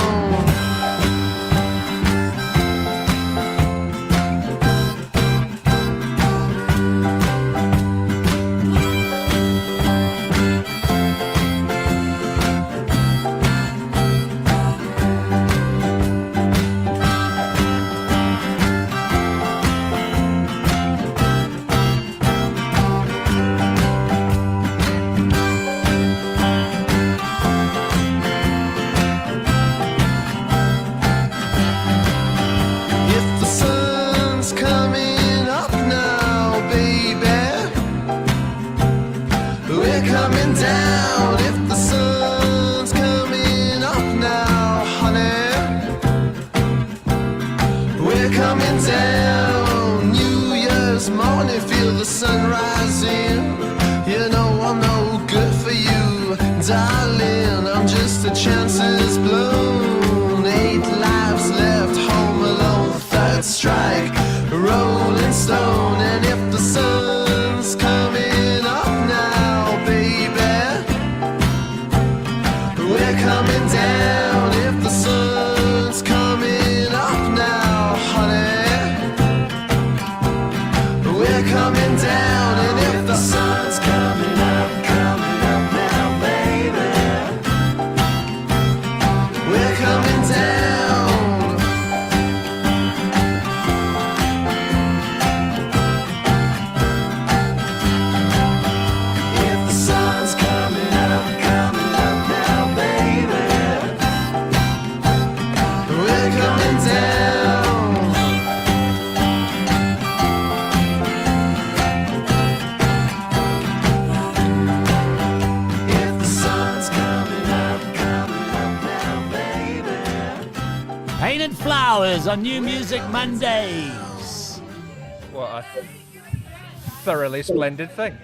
If the sun's coming up now, baby, we're coming down. If the sun's coming up now, honey, we're coming down. New Year's morning, feel the sun rising. You know I'm no good for you, darling. I'm just a chances blown. 8 lives left, home alone, third strike, Rolling Stone. And if the sun's coming up now, baby, we're coming down. If the sun's coming up now, honey, we're coming down. And if the sun's coming up now, baby, we're coming down. If the sun's coming up now, baby, we're coming down. If the sun's coming up now, baby. Painted Flowers on New Music Mondays. What a thoroughly splendid thing.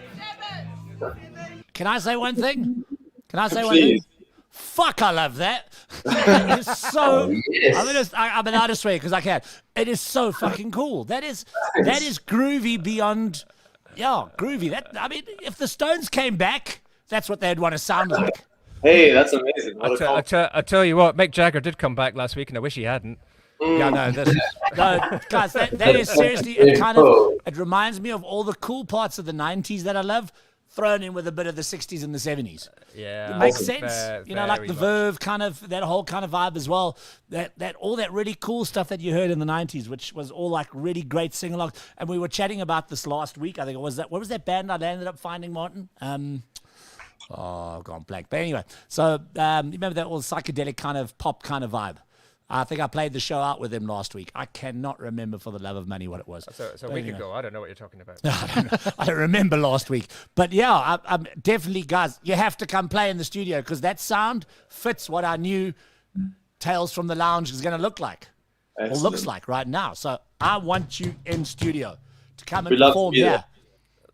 Can I say one thing? Can I say one Please. thing? Fuck, I love that. That is so. Yes. I'm allowed to swear because I can. It is so fucking cool. That is groovy beyond. Yeah, groovy. If the Stones came back, that's what they'd want to sound like. Hey, that's amazing. What a compliment. I tell you what, Mick Jagger did come back last week, and I wish he hadn't. Yeah, no, guys, that is seriously. It reminds me of all the cool parts of the '90s that I love, thrown in with a bit of the '60s and the '70s. Yeah, It makes sense. Like the Verve kind of, that whole kind of vibe as well. That all that really cool stuff that you heard in the '90s, which was all like really great sing-alongs. And we were chatting about this last week. I think it was that. What was that band I ended up finding, Martin? I've gone blank. But anyway, so you remember that all psychedelic kind of pop kind of vibe? I think I played the show out with him last week. I cannot remember for the love of money what it was. So a week ago, I don't know what you're talking about. I don't remember last week. But yeah, I'm definitely, guys, you have to come play in the studio because that sound fits what our new Tales from the Lounge is going to look like. Excellent. Or looks like right now. So I want you in studio to come and perform here.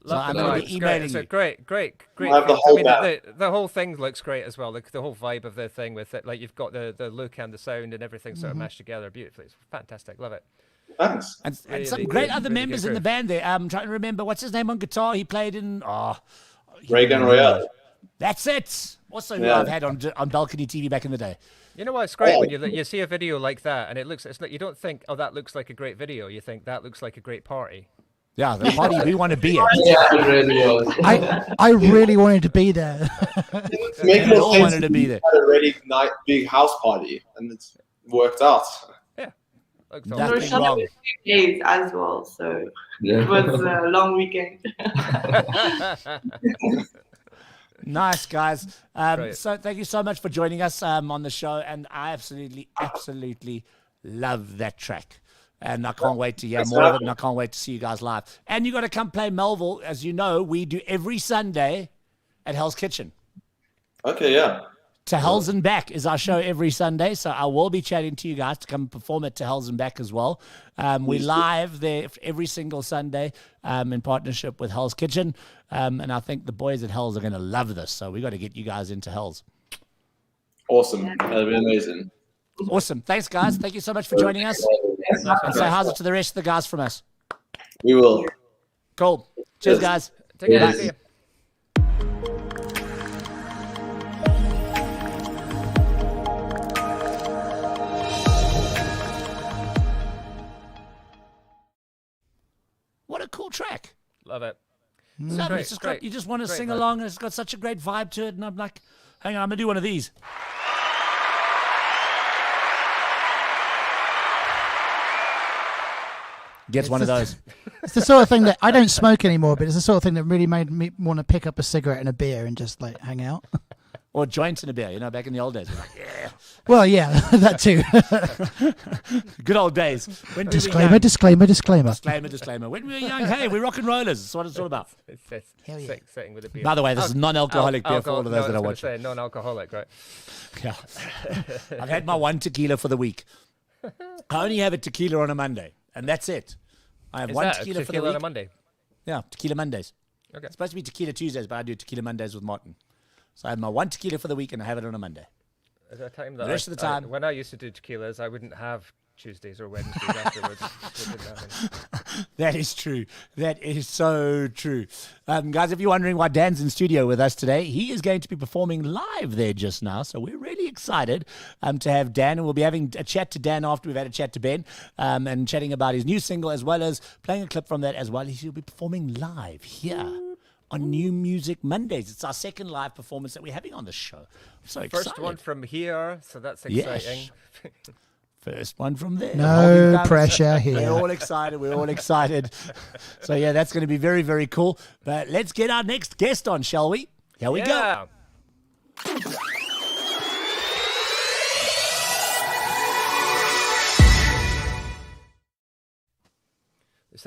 So I'm going to be emailing you. Great. Have the whole the whole thing looks great as well. The whole vibe of the thing with it, like you've got the look and the sound and everything sort of mashed together beautifully. It's fantastic. Love it. Thanks. And some great other members in the band there. I'm trying to remember what's his name on guitar. He played in Reagan Royale. That's it. Also, who I've had on Balcony TV back in the day. You know what's great when you see a video like that and it's like you don't think, oh, that looks like a great video. You think that looks like a great party. Yeah, the party we want to be at. I really wanted to be there. We all wanted to be there. Had a really big house party, and it's worked out. Yeah, there were shot 2 days as well, so it was a long weekend. Nice, guys. So thank you so much for joining us on the show, and I absolutely love that track. And I can't wait to hear more of it, and I can't wait to see you guys live. And you got to come play Melville. As you know, we do every Sunday at Hell's Kitchen. Okay, yeah. To Hell's and Back is our show every Sunday, so I will be chatting to you guys to come perform it to Hell's and Back as well. We're live there every single Sunday in partnership with Hell's Kitchen, and I think the boys at Hell's are going to love this, so we got to get you guys into Hell's. Awesome. That'll be amazing. Awesome. Thanks, guys. Thank you so much for joining us. And say how's it to the rest of the guys from us. We will. Cool. Cheers, guys. Take care. See you. What a cool track. Love it. It's just you just want to sing along, and it's got such a great vibe to it. And I'm like, hang on, I'm going to do one of these. Gets one of those. It's the sort of thing that I don't smoke anymore, but it's the sort of thing that really made me want to pick up a cigarette and a beer and just like hang out. Or joints and a beer, back in the old days. We're like, yeah. Well, yeah, that too. Good old days. Disclaimer. When we were young, hey, we're rock and rollers. That's what it's all about. Hell yeah. Sitting with a beer. By the way, this is non-alcoholic beer for all of those that are watching. Non-alcoholic, right? Yeah. I've had my one tequila for the week. I only have a tequila on a Monday, and that's it. I have one tequila for the week. On a Monday? Yeah, tequila Mondays. Okay. It's supposed to be tequila Tuesdays, but I do tequila Mondays with Martin. So I have my one tequila for the week, and I have it on a Monday. At that time, the rest of the time, when I used to do tequilas, I wouldn't have Tuesdays or Wednesdays afterwards. That is true. That is so true. Guys, if you're wondering why Dan's in studio with us today, he is going to be performing live there just now. So we're really excited to have Dan, and we'll be having a chat to Dan after we've had a chat to Ben and chatting about his new single as well as playing a clip from that as well. He'll be performing live here on New Music Mondays. It's our second live performance that we're having on the show. I'm so excited. First one from here, so that's exciting. Yes. First one from there. No pressure here. We're all excited. So, yeah, that's going to be very, very cool. But let's get our next guest on, shall we? Here we go.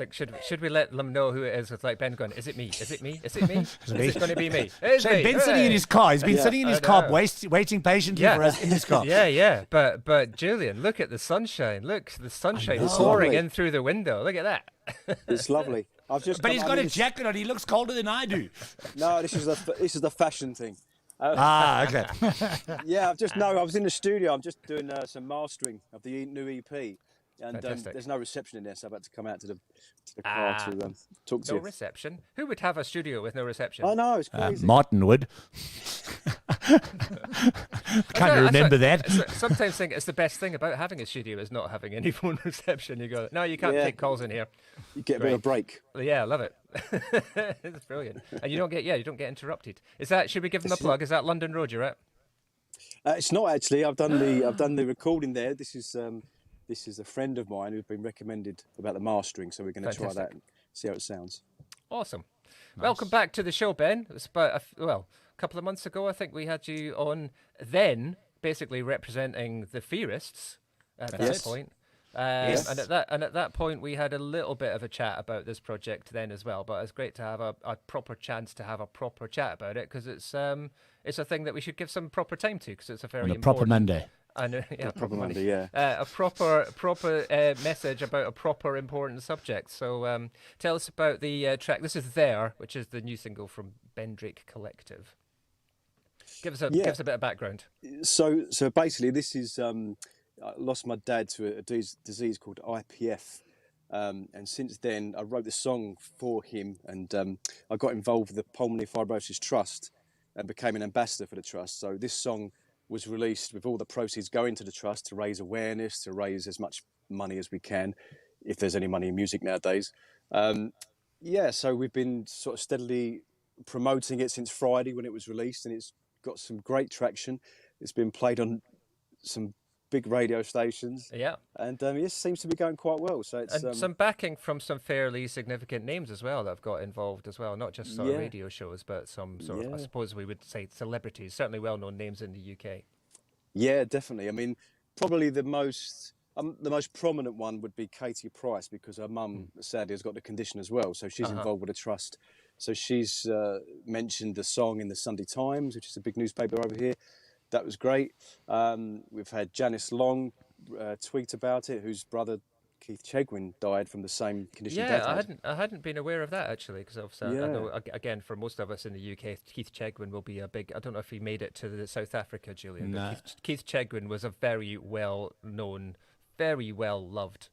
It's like, should we let them know who it is? With like Ben going, is it me? Is it me? Is it me? Is it going to be me? It's me. Ben's sitting in his car. He's been sitting in his car, waiting patiently for us in his car. Yeah. But Julian, look at the sunshine. Look, the sunshine pouring in through the window. Look at that. It's lovely. But he's got a jacket on. He looks colder than I do. No, this is the fashion thing. Okay. Yeah, I was in the studio. I'm just doing some mastering of the new EP. And there's no reception in there, so I'm about to come out to the car to talk to you. No reception? Who would have a studio with no reception? Oh, no, it's crazy. Martin would. Can't remember that. Sometimes think it's the best thing about having a studio is not having any phone reception. You go, no, you can't take calls in here. You get a bit of a break. Yeah, I love it. It's brilliant. And you don't get interrupted. Is that? Should we give them a plug? Is that London Road you're at? It's not actually. I've done the recording there. This is a friend of mine who's been recommended about the mastering, so we're going to try that and see how it sounds. Awesome. Nice. Welcome back to the show, Ben. It's about a couple of months ago, I think we had you on. Then, basically representing the Fearists at that point. And at that point, we had a little bit of a chat about this project then as well. But it's great to have a proper chance to have a proper chat about it because it's a thing that we should give some proper time to because it's a very important proper Monday. A proper Monday, yeah. A proper message about a proper important subject. So tell us about the track. This is There, which is the new single from Ben Drake Collective. Give us a bit of background. So basically, this is I lost my dad to a disease called IPF, and since then I wrote the song for him, and I got involved with the Pulmonary Fibrosis Trust and became an ambassador for the trust. So this song was released with all the proceeds going to the trust to raise awareness, to raise as much money as we can, if there's any money in music nowadays. So we've been sort of steadily promoting it since Friday when it was released, and it's got some great traction. It's been played on some big radio stations. Yeah. And it seems to be going quite well. So it's some backing from some fairly significant names as well that have got involved as well, not just sort of radio shows, but some sort of, I suppose we would say celebrities, certainly well-known names in the UK. Yeah, definitely. I mean, probably the most prominent one would be Katie Price because her mum sadly has got the condition as well. So she's involved with the trust. So she's mentioned the song in the Sunday Times, which is a big newspaper over here. That was great. We've had Janice Long tweet about it, whose brother Keith Chegwin died from the same condition. Yeah, I hadn't been aware of that actually, because I know again for most of us in the UK, Keith Chegwin will be a big. I don't know if he made it to South Africa, Julian. No. But Keith Chegwin was a very well known, very well loved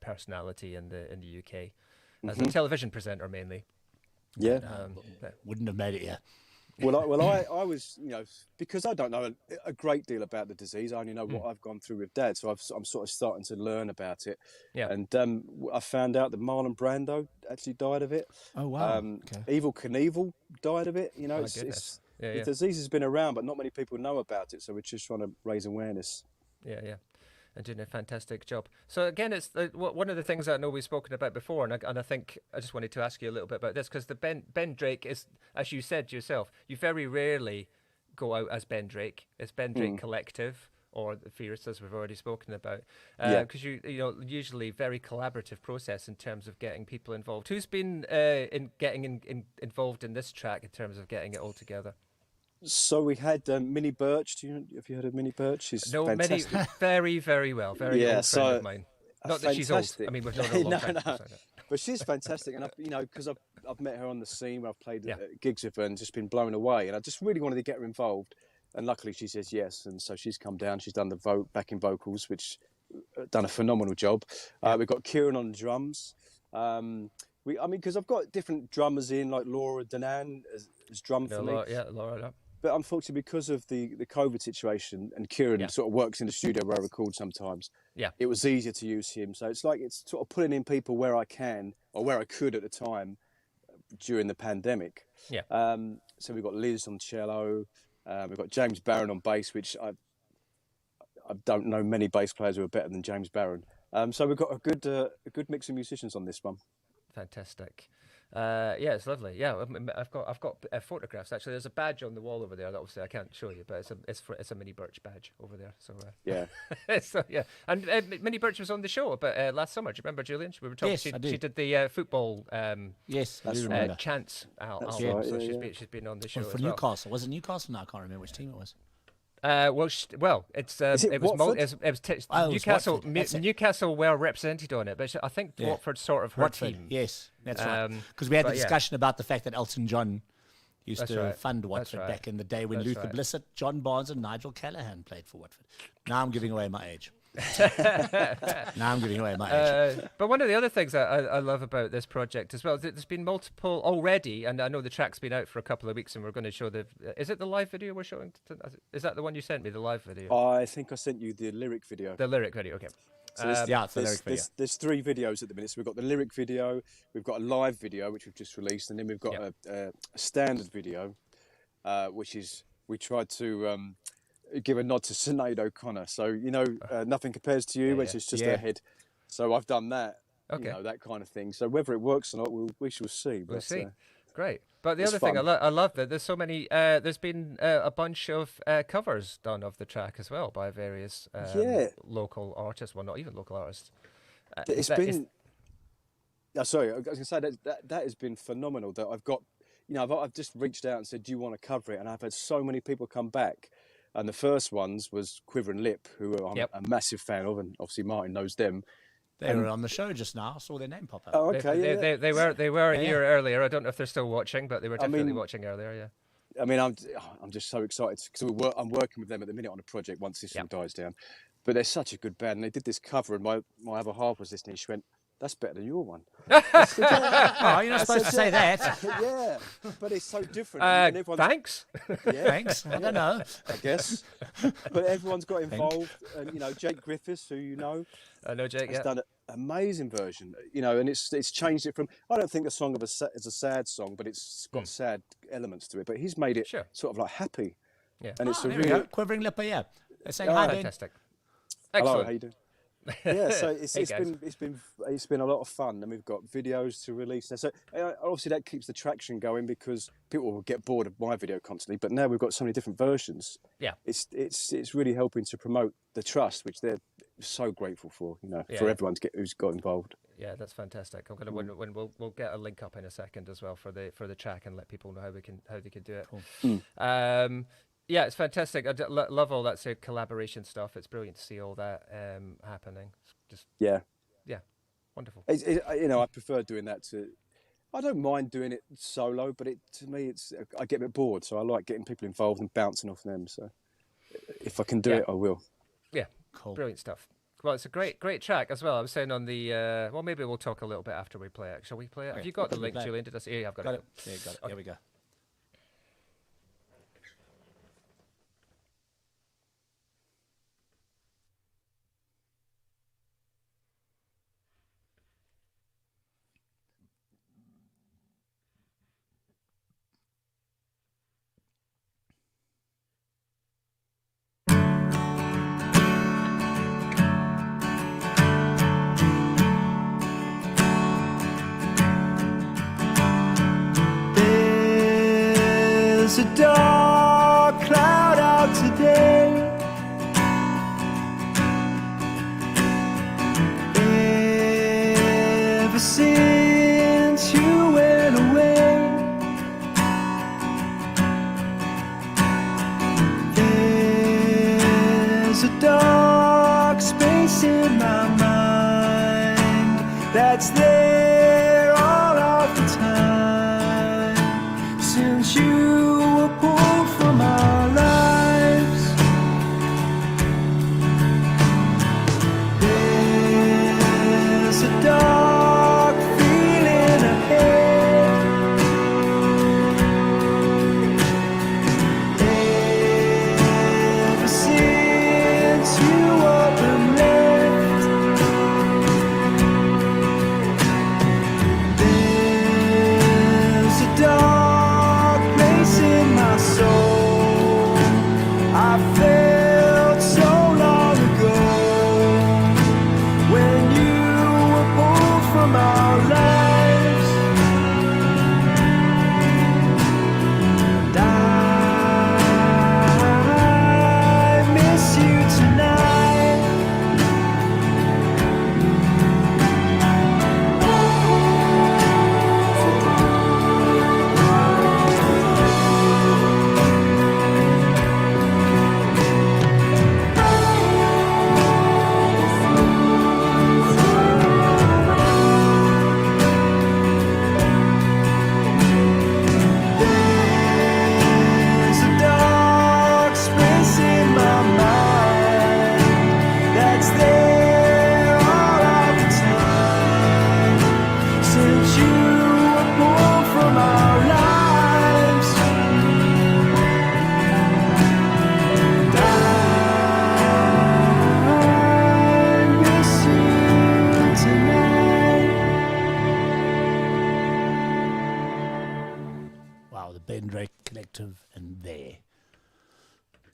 personality in the UK as a television presenter mainly. Yeah, wouldn't have made it yet. Well, I was, because I don't know a great deal about the disease. I only know what I've gone through with Dad, so I'm sort of starting to learn about it. Yeah. And I found out that Marlon Brando actually died of it. Oh wow. Evil Knievel died of it. The disease has been around, but not many people know about it. So we're just trying to raise awareness. Yeah. And doing a fantastic job. So again, it's one of the things I know we've spoken about before, and I think I just wanted to ask you a little bit about this because the Ben Drake is, as you said yourself, you very rarely go out as Ben Drake. It's Ben Drake Collective or the Fearists, as we've already spoken about, because you usually very collaborative process in terms of getting people involved. Who's been involved in this track in terms of getting it all together? So we had Minnie Birch. Have you heard of Minnie Birch? She's fantastic. Minnie, very, very well. Very old friend of mine. Not that she's old. I mean, we've known her a long time. No. But she's fantastic. And, because I've met her on the scene where I've played gigs with her and just been blown away. And I just really wanted to get her involved. And luckily she says yes. And so she's come down. She's done the backing vocals, which done a phenomenal job. We've got Kieran on drums. Because I've got different drummers in, like Laura Danan as drum for me. Laura. But unfortunately, because of the COVID situation, and Kieran sort of works in the studio where I record sometimes, it was easier to use him. So it's sort of putting in people where I can, or where I could at the time, during the pandemic. Yeah. So we've got Liz on cello, we've got James Barron on bass, which I don't know many bass players who are better than James Barron. So we've got a good mix of musicians on this one. Fantastic. Yeah, it's lovely. Yeah, I've got photographs actually. There's a badge on the wall over there that obviously I can't show you, but it's a Mini Birch badge over there. So yeah, so yeah, and Mini Birch was on the show, but last summer. Do you remember Julian? We were talking. Yes, I do. She did the football. Yes, I do remember. Chants album. right, So yeah, she's been on the show For as well. Newcastle. Was it Newcastle? No, I can't remember which team it was. It's it it was Watford? Newcastle. Watford, that's it. Newcastle were represented on it, but I think Yeah. Watford's sort of her Watford. team. Yes, that's right. Because we had the but yeah. discussion about the fact that Elton John used That's to right. fund That's Watford right. back in the day when That's Luther right. Blissett, John Barnes, and Nigel Callaghan played for Watford. Now I'm giving away my age. Now I'm giving away my age. But one of the other things I love about this project as well is that there's been multiple already, and I know the track's been out for a couple of weeks, and we're going to show the. Is it the live video we're showing? Is that the one you sent me? The live video. I think I sent you the lyric video. The lyric video. Okay. So there's, Yeah, it's the lyric video. there's 3 videos at the minute. So we've got the lyric video, we've got a live video which we've just released, and then we've got a standard video, which is we tried to give a nod to Sinead O'Connor. So nothing compares to you, which is just her head. So I've done that. Okay. That kind of thing. So whether it works or not, we shall see. We'll But, see. Great. But the it's other thing fun. I love that there's so many. There's been a bunch of covers done of the track as well by various local artists. Well, not even local artists. It's been. Sorry, I was going to say that has been phenomenal. That I've got, I've just reached out and said, "Do you want to cover it?" And I've had so many people come back. And the first ones was Quivering Lip, who I'm a massive fan of, and obviously Martin knows them. They were on the show just now. I saw their name pop up. Oh, okay. They were here earlier. I don't know if they're still watching, but they were definitely watching earlier. Yeah. I mean, I'm just so excited because I'm working with them at the minute on a project once this all dies down. But they're such a good band. And they did this cover, and my other half was listening. She went, "That's better than your one." Oh, you're not supposed to say that. Yeah, but it's so different. And everyone's- Thanks. Yeah. Thanks. I don't know. I guess. But everyone's got involved. And, Jake Griffiths, who you know. I know Jake, has done an amazing version, and it's changed it from. I don't think the song is a sad song, but it's got sad elements to it. But he's made it sort of like happy. Yeah, and it's a there we really go. Quivering Lip, yeah. They're saying hi, Dan. fantastic. Hello, Excellent. how you doing? Yeah, so Hey, guys. it's been a lot of fun, and we've got videos to release now. So obviously that keeps the traction going because people will get bored of my video constantly. But now we've got so many different versions. Yeah, it's really helping to promote the trust, which they're so grateful for. For everyone who's got involved. Yeah, that's fantastic. I'm gonna when we'll get a link up in a second as well for the track and let people know how they can do it. Cool. Yeah, it's fantastic. I love all that collaboration stuff. It's brilliant to see all that happening. It's just wonderful. I prefer doing that to. I don't mind doing it solo, but to me, I get a bit bored. So I like getting people involved and bouncing off them. So if I can do it, I will. Yeah, cool. Brilliant stuff. Well, it's a great track as well. I was saying on the well, maybe we'll talk a little bit after we play it. Shall we play it? Okay. Have you got the link, Julian? Did I see? Yeah, I've got it. Yeah, got it. Okay. Here we go. There's a dark cloud out today. Ever since you went away, there's a dark space in my mind that's there all of the time. Since you were pulled from our lives, there's a dark feeling ahead. Ever since you up and left,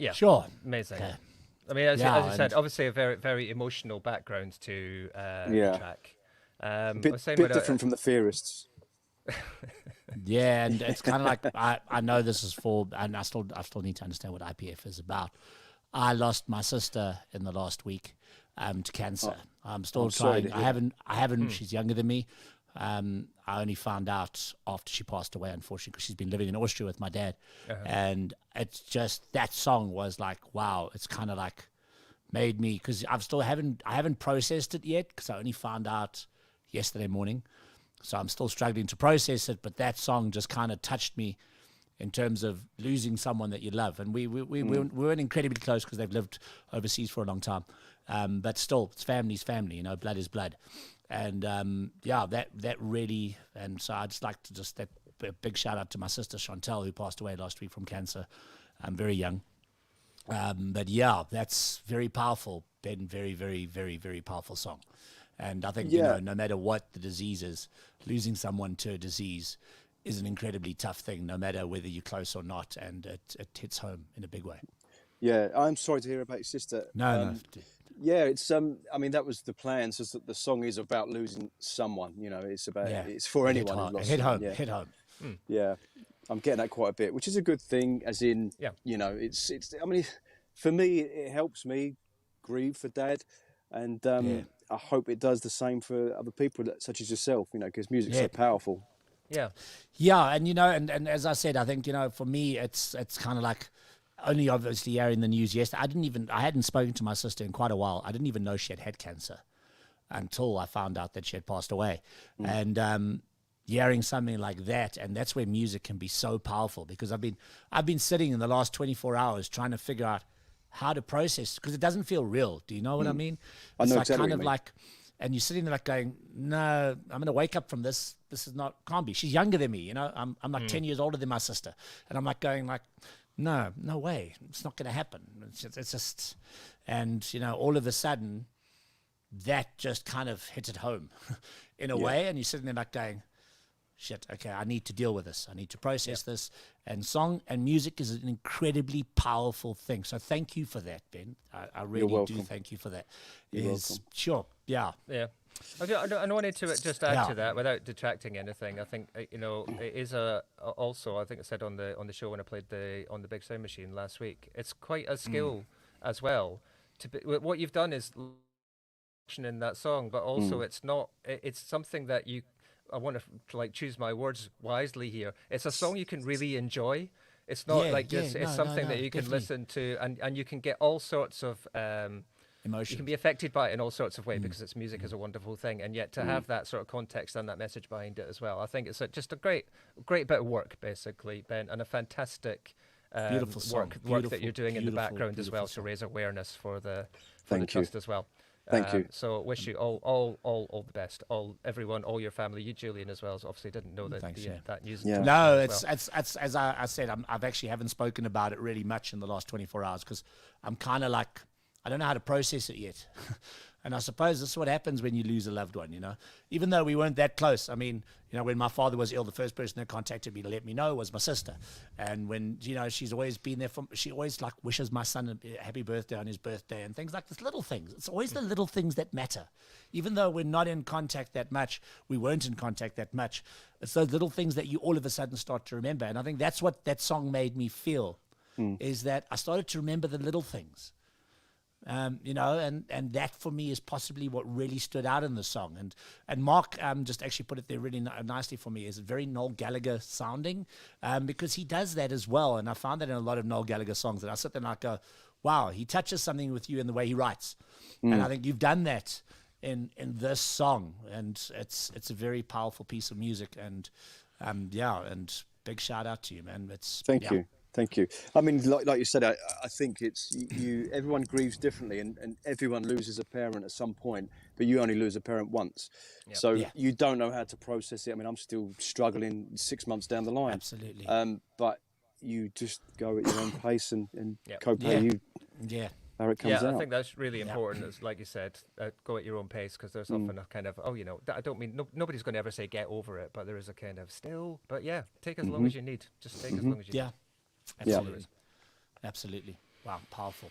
Yeah, sure, amazing. Okay. I mean, as I said, obviously a very, very emotional background to the track. Bit different from the Theorists. Yeah, and it's kind of like I know this is for, and I still need to understand what IPF is about. I lost my sister in the last week to cancer. I'm still trying. I haven't. She's younger than me. I only found out after she passed away, unfortunately, because she's been living in Austria with my dad. And it's just, that song was like, wow, it's kind of like made me, because I haven't processed it yet, because I only found out yesterday morning. So I'm still struggling to process it, but that song just kind of touched me in terms of losing someone that you love. And we weren't incredibly close because they've lived overseas for a long time. But still, it's family's family, you know, blood is blood. And that really, and so I'd just like to a big shout out to my sister Chantal, who passed away last week from cancer. I'm very young. But yeah, that's very powerful, Ben. Very, very, very, very powerful song. And I think, you know, no matter what the disease is, losing someone to a disease is an incredibly tough thing, no matter whether you're close or not. And it hits home in a big way. Yeah, I'm sorry to hear about your sister. No. Yeah, it's I mean, that was the plan. So the song is about losing someone. You know, it's about it's for anyone who lost. Hit home. Yeah. Hit home. Yeah, I'm getting that quite a bit, which is a good thing. As in, you know, it's. I mean, for me, it helps me grieve for Dad, and I hope it does the same for other people, such as yourself. You know, because music's so powerful. Yeah, and you know, and as I said, I think, you know, for me, it's kind of like. Only obviously hearing the news yesterday. I hadn't spoken to my sister in quite a while. I didn't even know she had cancer until I found out that she had passed away. And hearing something like that, and that's where music can be so powerful, because I've been sitting in the last 24 hours trying to figure out how to process, because it doesn't feel real. Do you know what I mean? I know it's like kind of like, and you're sitting there like going, no, I'm going to wake up from this. This is not, can't be. She's younger than me, you know. I'm like 10 years older than my sister. And I'm like going like, no way. It's not going to happen. It's just, and, you know, all of a sudden, that just kind of hit it home in a way. And you're sitting there like going, shit, okay, I need to deal with this. I need to process this. And song and music is an incredibly powerful thing. So thank you for that, Ben. I really do thank you for that. You're welcome. Sure, yeah. I wanted to just add to that without detracting anything. I think, you know, it is also, I think I said on the show when I played on the big sound machine last week, it's quite a skill as well. What you've done is in that song, but also it's something that I want to like choose my words wisely here. It's a song you can really enjoy. It's not it's something that you can listen to and you can get all sorts of emotion. You can be affected by it in all sorts of ways because it's music is a wonderful thing, and yet to have that sort of context and that message behind it as well, I think it's just a great bit of work, basically, Ben, and a fantastic beautiful work that you're doing in the background as well to raise awareness for the trust as well. Thank you. So wish you all the best, everyone, all your family. You, Julian, as well. As obviously didn't know that that news. No, it's as I said, I've actually haven't spoken about it really much in the last 24 hours because I'm kind of like, I don't know how to process it yet. And I suppose this is what happens when you lose a loved one, you know. Even though we weren't that close. I mean, you know, when my father was ill, the first person that contacted me to let me know was my sister. And when, you know, she's always been there she always like wishes my son a happy birthday on his birthday and things like this, little things. It's always the little things that matter. Even though we're not in contact that much, we weren't in contact that much. It's those little things that you all of a sudden start to remember. And I think that's what that song made me feel, is that I started to remember the little things. You know, and that for me is possibly what really stood out in the song. And Mark just actually put it there really nicely for me. Is very Noel Gallagher sounding, because he does that as well. And I found that in a lot of Noel Gallagher songs. And I sit there and I go, wow, he touches something with you in the way he writes. And I think you've done that in this song. And it's a very powerful piece of music. And and big shout out to you, man. Thank you. Thank you. I mean, like you said, I think it's you. Everyone grieves differently, and everyone loses a parent at some point, but you only lose a parent once. Yep. So you don't know how to process it. I mean, I'm still struggling 6 months down the line. Absolutely. But you just go at your own pace and cope how how it comes out. I think that's really important. Is like you said, go at your own pace, because there's often a kind of I don't mean nobody's going to ever say get over it, but there is a kind of take as long as you need. Just take as long as you need. Absolutely. Absolutely. Wow, powerful.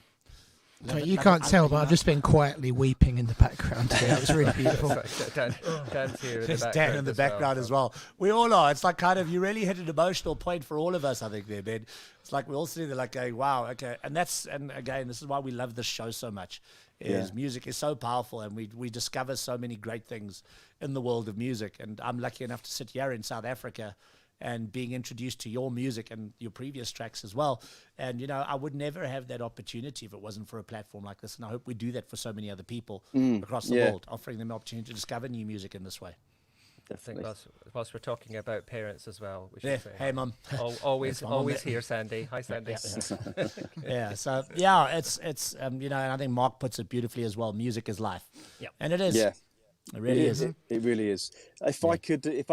So you can't tell, but I've just been quietly weeping in the background. That was really beautiful. Dan's here There's Dan in the background as well. We all are. It's like kind of, you really hit an emotional point for all of us, I think, there, Ben. It's like we're all sitting there like going, wow, okay. And again, this is why we love this show so much. Music is so powerful, and we discover so many great things in the world of music. And I'm lucky enough to sit here in South Africa and being introduced to your music and your previous tracks as well. And, I would never have that opportunity if it wasn't for a platform like this. And I hope we do that for so many other people across the world, offering them the opportunity to discover new music in this way. Definitely. I think whilst we're talking about parents as well, we should say, hey, Mum. Always here, Sandy. Hi, Sandy. So it's and I think Mark puts it beautifully as well. Music is life. Yeah. And it is. Yeah. It really is. It really is. If I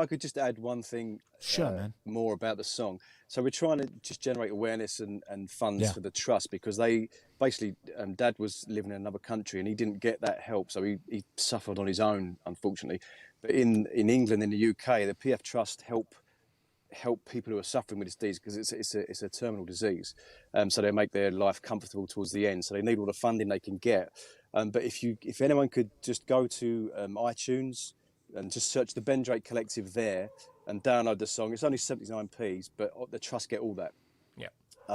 could just add one thing man. more about the song. So we're trying to just generate awareness and funds for the trust, because they basically, Dad was living in another country and he didn't get that help. So he suffered on his own, unfortunately. But in England, in the UK, the PF Trust help people who are suffering with this disease, because it's a terminal disease. So they make their life comfortable towards the end. So they need all the funding they can get. But if anyone could just go to iTunes and just search the Ben Drake Collective there and download the song. It's only 79p, but the Trust get all that. Yeah.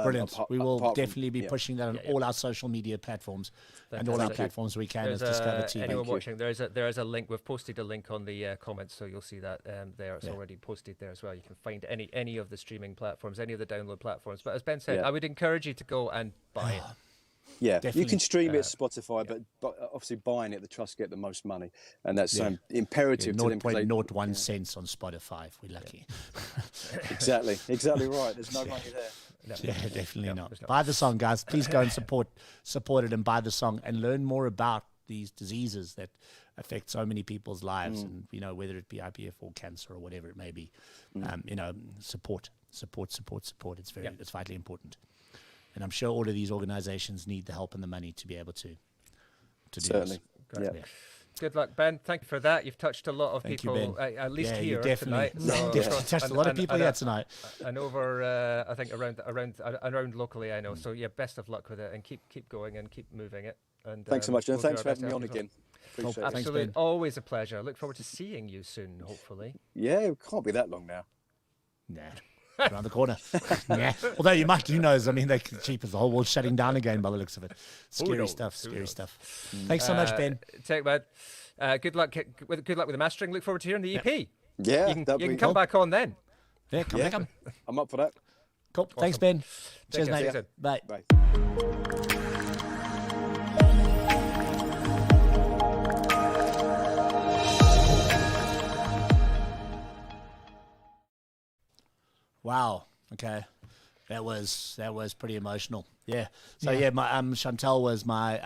Brilliant. We will definitely be pushing that on all our social media platforms and all our platforms we can as DiscovrTV. Anyone watching, there is a link. We've posted a link on the comments, so you'll see that there. It's already posted there as well. You can find any of the streaming platforms, any of the download platforms. But as Ben said, I would encourage you to go and buy it. Yeah, definitely. You can stream it Spotify, but obviously buying it, the Trust get the most money, and that's imperative to them. 0.01 cents on Spotify if we're lucky. Exactly right. There's no money there. No. Yeah, definitely not. Buy the song, guys. Please go and support it and buy the song and learn more about these diseases that affect so many people's lives, and whether it be IPF or cancer or whatever it may be. Support. It's it's vitally important. And I'm sure all of these organizations need the help and the money to be able to do Certainly. this. Yeah. Good luck, Ben. Thank you for that. You've touched a lot of people, at least here tonight. So, touched a lot of people here tonight. And over, I think around locally, I know. So best of luck with it, and keep going and keep moving it. And thanks so much, and thanks for having me on again. Appreciate it. Absolutely, always a pleasure. I look forward to seeing you soon, hopefully. Yeah, it can't be that long now. Nah. Around the corner. Yeah. Although you might, who knows? I mean, they're cheap as the whole world's shutting down again by the looks of it. Scary stuff. Thanks so much, Ben. Take that. Good luck with the mastering. Look forward to hearing the EP. Yeah, you can come back on then. Yeah, come back on. I'm up for that. Cool. Awesome. Thanks, Ben. Cheers, mate. Bye. Bye. Wow. Okay. That was pretty emotional. Yeah. So my Chantal was my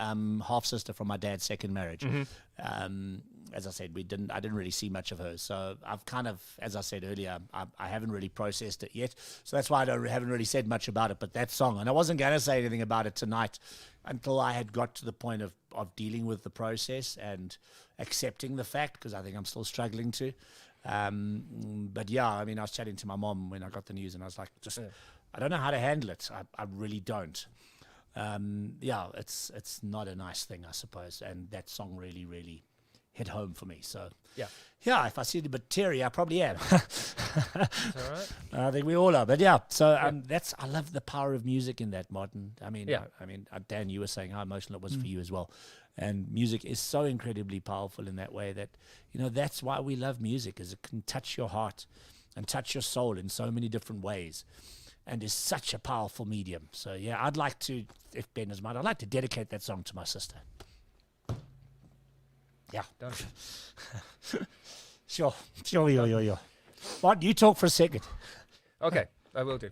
half sister from my dad's second marriage. Mm-hmm. As I said, I didn't really see much of her. So I've kind of, as I said earlier, I haven't really processed it yet. So that's why I haven't really said much about it. But that song, and I wasn't going to say anything about it tonight until I had got to the point of dealing with the process and accepting the fact, because I think I'm still struggling to. But I mean, I was chatting to my mom when I got the news, and I was like, I don't know how to handle it. I really don't. It's not a nice thing, I suppose. And that song really, really hit home for me. So if I see it a bit teary, I probably am. That's all right. I think we all are. But I love the power of music in that, Martin. I mean, Dan, you were saying how emotional it was for you as well. And music is so incredibly powerful in that way that, that's why we love music, is it can touch your heart and touch your soul in so many different ways, and is such a powerful medium. So, I'd like to, if Ben is mine, I'd like to dedicate that song to my sister. Yeah. Done. Sure. What? You talk for a second. Okay. I will do.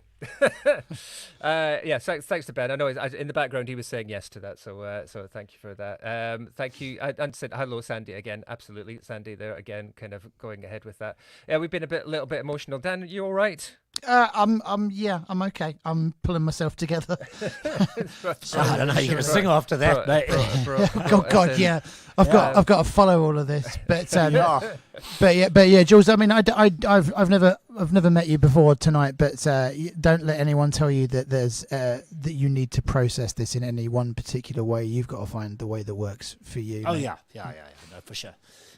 Thanks to Ben. I know in the background he was saying yes to that, so thank you for that. Thank you. And said hello, Sandy, again. Absolutely, Sandy there again, kind of going ahead with that. Yeah, we've been a little bit emotional. Dan, you all right? I'm okay. I'm pulling myself together. I don't know. You're gonna sing after that, mate. God, yeah. I've got to follow all of this, but Jules. I mean, I've never I've never met you before tonight, but don't let anyone tell you that there's that you need to process this in any one particular way. You've got to find the way that works for you. Oh, mate. yeah, no, for sure.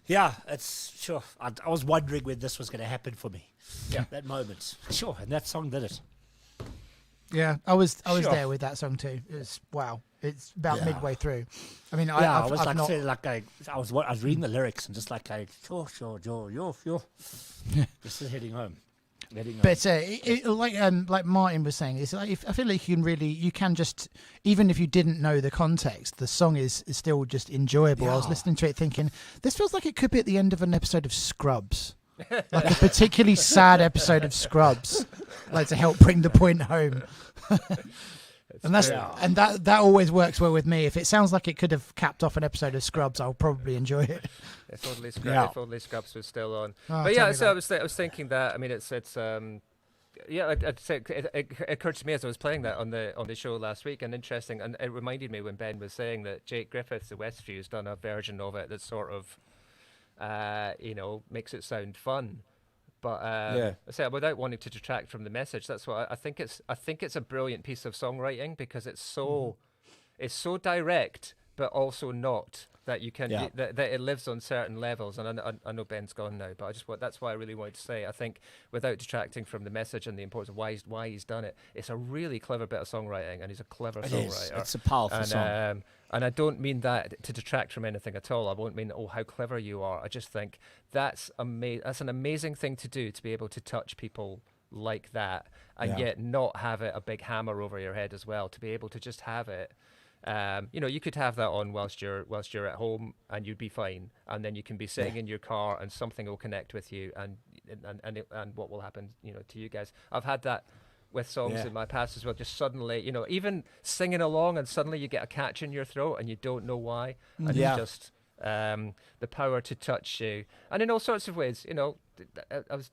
Yeah, it's sure. I was wondering when this was going to happen for me. Yeah, that moment. Sure, and that song did it. Yeah, I was Sure. there with that song too. It's wow. It's about midway through. I mean, Yeah, I've I was not, I was reading the lyrics and just like, sure, just heading home. But like Martin was saying, it's like I feel like you can just, even if you didn't know the context, the song is still just enjoyable. I was listening to it thinking, this feels like it could be at the end of an episode of Scrubs, like a particularly sad episode of Scrubs, like to help bring the point home. And that always works well with me. If it sounds like it could have capped off an episode of Scrubs, I'll probably enjoy it. If only Scrubs was still on. Oh, but yeah, so I was thinking that. I mean, it's yeah. I'd say it occurred to me as I was playing that on the show last week, and interesting. And it reminded me when Ben was saying that Jake Griffiths, the Westview, has done a version of it that sort of, makes it sound fun. But I say, without wanting to detract from the message, that's what I think. It's a brilliant piece of songwriting because it's so direct, but also not that you can that it lives on certain levels. And I know Ben's gone now, but that's why I really wanted to say. I think without detracting from the message and the importance of why he's done it, it's a really clever bit of songwriting, and he's a clever songwriter. It's a powerful song. And I don't mean that to detract from anything at all. I won't mean, how clever you are. I just think that's an amazing thing to do, to be able to touch people like that, and yet not have it a big hammer over your head as well. To be able to just have it, you could have that on whilst you're at home, and you'd be fine. And then you can be sitting in your car, and something will connect with you, and what will happen, to you guys. I've had that with songs in my past as well. Just suddenly, even singing along, and suddenly you get a catch in your throat, and you don't know why, and it's just the power to touch you, and in all sorts of ways. I was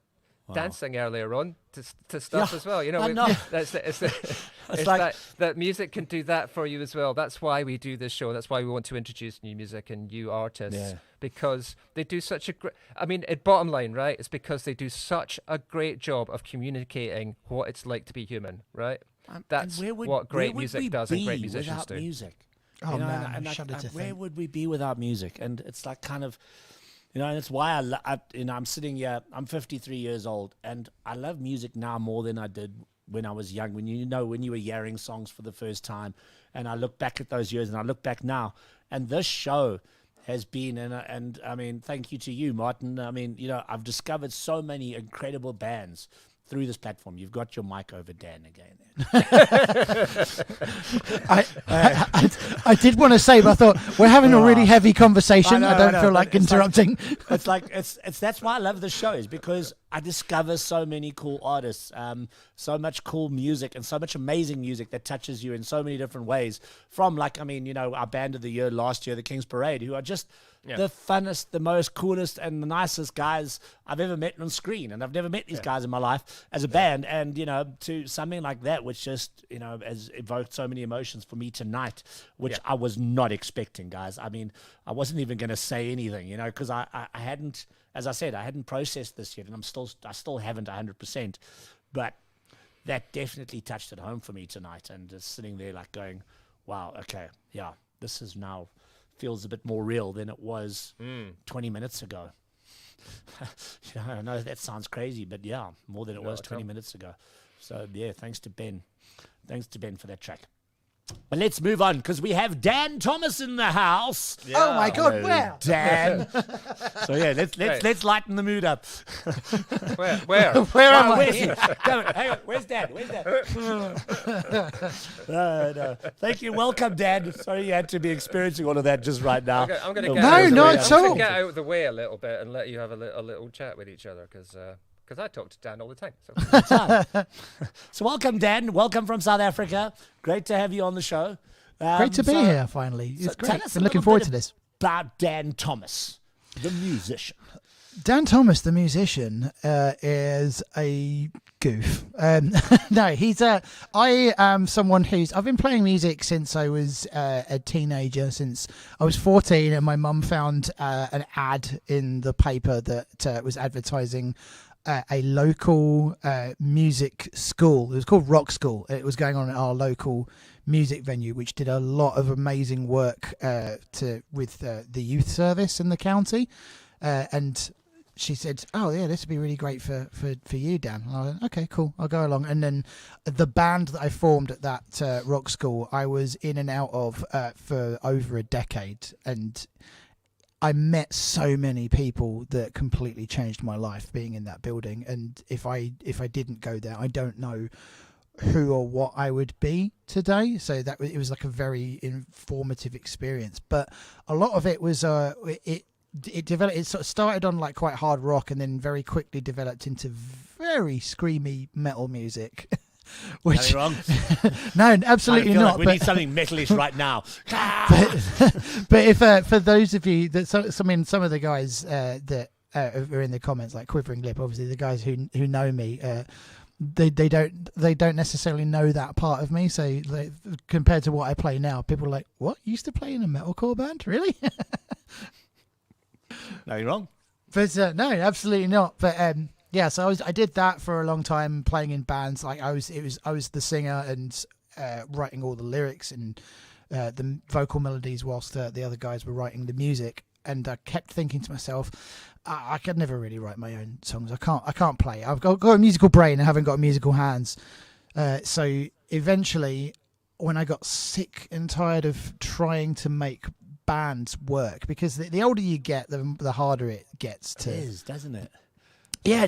dancing earlier on to stuff as well. I know. It's like that music can do that for you as well. That's why we do this show. That's why we want to introduce new music and new artists, because they do such a great. I mean, bottom line, right? It's because they do such a great job of communicating what it's like to be human, right? That's what great music does, and great musicians do. Music. Oh man, where would we be without music? And it's like kind of. And it's why I'm sitting here. I'm 53 years old, and I love music now more than I did when I was young. When you were hearing songs for the first time, and I look back at those years, and I look back now, and this show has been, and I mean, thank you to you, Martin. I mean, I've discovered so many incredible bands through this platform. You've got your mic over Dan again. I did want to say, but I thought we're having a really heavy conversation. I don't feel like interrupting. It's like it's that's why I love the show, is because I discover so many cool artists, so much cool music, and so much amazing music that touches you in so many different ways. From our band of the year last year, the King's Parade, who are just the funnest, the most coolest, and the nicest guys I've ever met on screen. And I've never met these guys in my life as a band. And, to something like that, which just, has evoked so many emotions for me tonight, which I was not expecting, guys. I mean, I wasn't even going to say anything, because I hadn't, as I said, I hadn't processed this yet. And I still haven't 100%. But that definitely touched it home for me tonight. And just sitting there like going, wow, okay, this is now feels a bit more real than it was 20 minutes ago. I know that sounds crazy, but more than it was 20 minutes ago. So thanks to Ben for that track. But let's move on, because we have Dan Thomas in the house. Oh my God, where? Dan. So let's lighten the mood up. Where am I? Hang on, where's Dan? No. Thank you. Welcome, Dan. Sorry you had to be experiencing all of that just right now. I'm going to get out of the way a little bit and let you have a little chat with each other, because I talk to Dan all the time. So welcome, Dan. Welcome from South Africa. Great to have you on the show. Great to be here, finally. It's great. Been looking forward to this. About Dan Thomas, the musician. Dan Thomas, the musician, is a goof. No, I am someone I've been playing music since I was a teenager, since I was 14, and my mum found an ad in the paper that was advertising a local music school. It was called Rock School. It was going on at our local music venue, which did a lot of amazing work with the youth service in the county. And she said, "Oh yeah, this would be really great for you, Dan." And I went, "Okay, cool, I'll go along." And then the band that I formed at that rock school, I was in and out of for over a decade, and I met so many people that completely changed my life being in that building. And if I didn't go there, I don't know who or what I would be today. So it was like a very informative experience. But a lot of it was it developed. It sort of started on like quite hard rock, and then very quickly developed into very screamy metal music. Which, wrong? No, absolutely not. Like we need something metalish right now. but if for those of you that some of the guys that are in the comments, like Quivering Lip, obviously the guys who know me, they don't necessarily know that part of me. So compared to what I play now, people are like, "What? You used to play in a metalcore band, really?" No, you're wrong. But no, absolutely not. But yeah, so I did that for a long time, playing in bands. Like I was the singer and writing all the lyrics and the vocal melodies, whilst the other guys were writing the music. And I kept thinking to myself, I could never really write my own songs. I can't play. I've got a musical brain. I haven't got musical hands. So eventually, when I got sick and tired of trying to make bands work, because the older you get, the harder it gets to. It is, doesn't it? Yeah,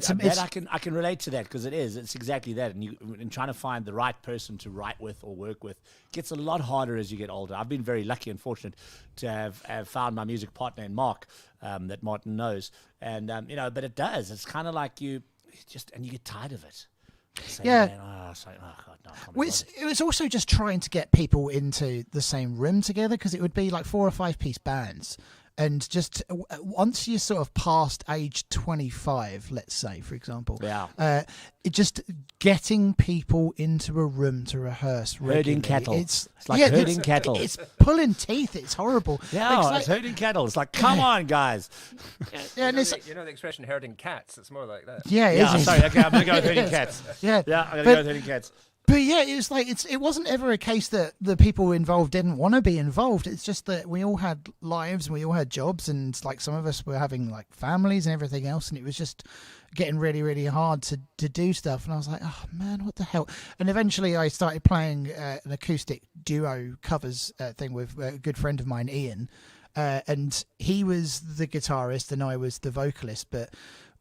I can relate to that, because it's exactly that. And trying to find the right person to write with or work with gets a lot harder as you get older. I've been very lucky and fortunate to have found my music partner in Mark, that Martin knows, and but it does. It's kind of like you get tired of it. Yeah. God, no, It was also just trying to get people into the same room together, because it would be like 4 or 5 piece bands. And just once you're sort of past age 25, let's say, for example, just getting people into a room to rehearse herding cattle. It's like herding cattle. It's pulling teeth. It's horrible. Yeah, it's herding cattle. It's like, come on, guys. Yeah, you know the expression herding cats? It's more like that. Yeah, sorry. Okay, I'm going to go with herding cats. Yeah, I'm going to go with herding cats. But yeah, it was like it wasn't ever a case that the people involved didn't want to be involved. It's just that we all had lives and we all had jobs, and like some of us were having like families and everything else, and it was just getting really, really hard to do stuff. And I was like, oh man, what the hell? And eventually I started playing an acoustic duo covers thing with a good friend of mine, Ian, and he was the guitarist and I was the vocalist, but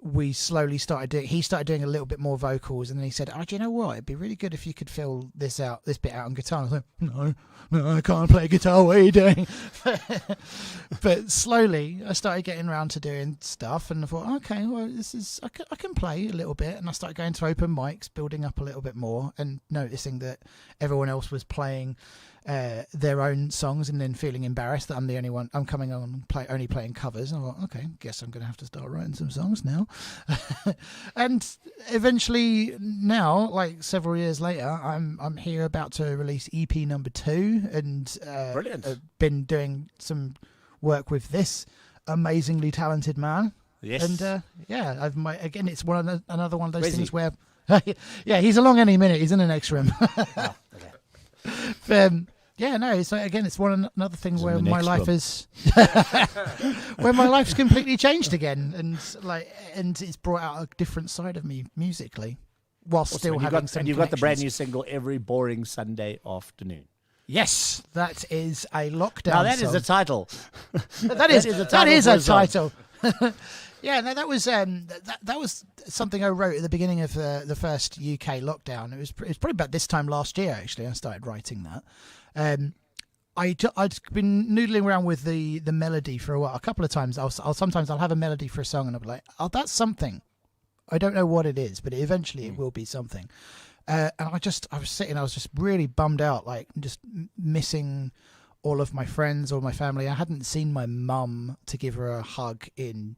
we slowly he started doing a little bit more vocals, and then he said, "Oh, do you know what? It'd be really good if you could fill this bit out on guitar." And I was like, "No, I can't play guitar. What are you doing?" But slowly, I started getting around to doing stuff, and I thought, "Okay, well, I can play a little bit." And I started going to open mics, building up a little bit more, and noticing that everyone else was playing their own songs, and then feeling embarrassed that I'm the only one. I'm coming on only playing covers. And I thought, okay, guess I'm going to have to start writing some songs now. And eventually, now, like several years later, I'm here about to release EP number 2, and brilliant. I've been doing some work with this amazingly talented man. Yes, and again, it's another one of those things where, yeah, he's along any minute. He's in the next room. Oh, okay. Yeah, no. It's like, again, it's another thing where my life is, where my life's completely changed again, and it's brought out a different side of me musically, while still having some. And you've got the brand new single "Every Boring Sunday Afternoon." Yes, that is a lockdown. Now that song. is a title. that is a title. Yeah, no, that was that was something I wrote at the beginning of the first UK lockdown. It was probably about this time last year, actually. I started writing that. I'd been noodling around with the melody for a while. A couple of times, sometimes I'll have a melody for a song, and I'll be like, "Oh, that's something." I don't know what it is, but eventually it will be something. And I was sitting, I was just really bummed out, like just missing all of my friends or my family. I hadn't seen my mum to give her a hug in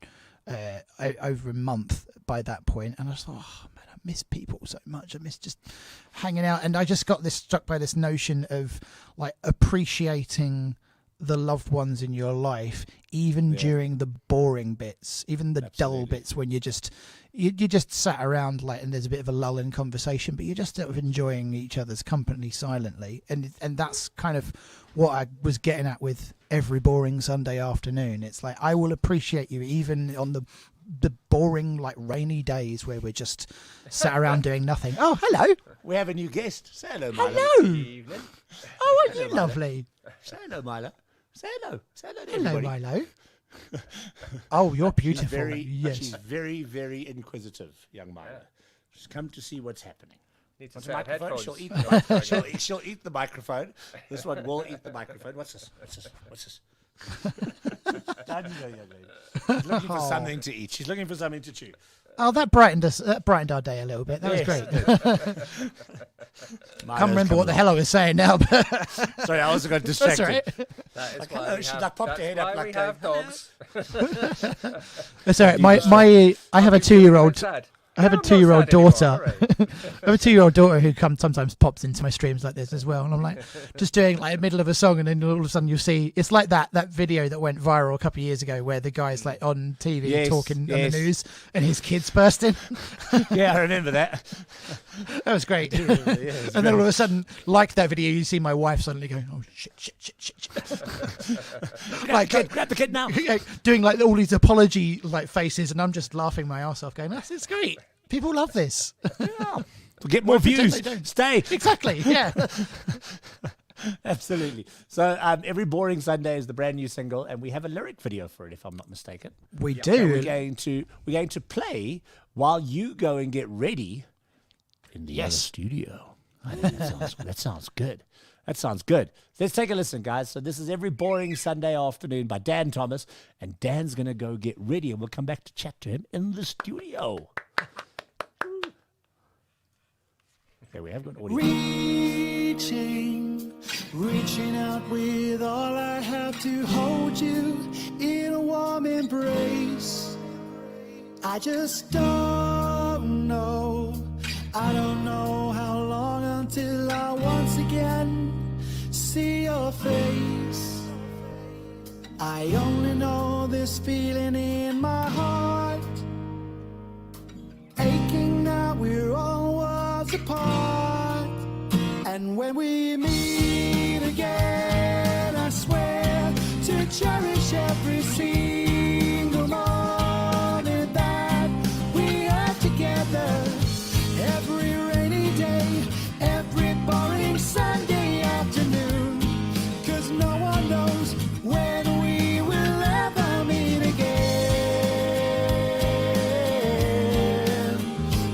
over a month by that point, and I was like, oh man, I miss people so much. I miss just hanging out, and I just got struck by this notion of like appreciating the loved ones in your life, even during the boring bits, even the dull bits when you just sat around and there's a bit of a lull in conversation, but you're just sort of enjoying each other's company silently, and that's kind of what I was getting at with every boring Sunday afternoon. It's like I will appreciate you even on the boring rainy days where we're just sat around doing nothing. Oh, hello. We have a new guest. Say hello, Milo. Hello. Good evening. Oh, aren't you lovely? Say hello, Milo. Say hello. Say hello to Hello, everybody. Milo. Oh, you're beautiful. She's very, very inquisitive, young Milo. She's come to see what's happening. Need to What's set the up microphone? headphones. She'll eat the microphone. She'll eat the microphone. This one will eat the microphone. What's this? What's this? She's looking for something to eat. She's looking for something to chew. Oh, that brightened our day a little bit. That was great. Can't remember what the hell I was saying now. But sorry, I also got distracted. That is Like, why hello, we she have, popped her head up why like we that. have dogs. That's all right. I have a 2-year-old. I have a 2-year-old daughter. I have a 2-year-old daughter who sometimes pops into my streams like this as well, and I'm like just doing the middle of a song, and then all of a sudden you see it's like that video that went viral a couple of years ago where the guy's on TV talking on the news and his kids burst in. Yeah, I remember that. That was great. Yeah, and then all of a sudden, like that video, you see my wife suddenly going, "Oh shit!" Grab the kid now. Doing all these apology faces, and I'm just laughing my ass off, going, "It's great. People love this. We'll get more views. Stay. Exactly. Yeah." Absolutely. So every boring Sunday is the brand new single, and we have a lyric video for it, if I'm not mistaken. We do. And we're going to play while you go and get ready in the other studio. I think that sounds good. That sounds good. Let's take a listen, guys. So this is Every Boring Sunday Afternoon by Dan Thomas, and Dan's going to go get ready, and we'll come back to chat to him in the studio. Okay, we have got audio. Reaching out with all I have to hold you in a warm embrace. I just don't know. I don't know how long until I once again see your face. I only know this feeling in my heart, aching that we're all worlds apart. And when we meet again, I swear to cherish every single moment that we have together. Every rainy day, every boring Sunday afternoon, 'cause no one knows when we will ever meet again.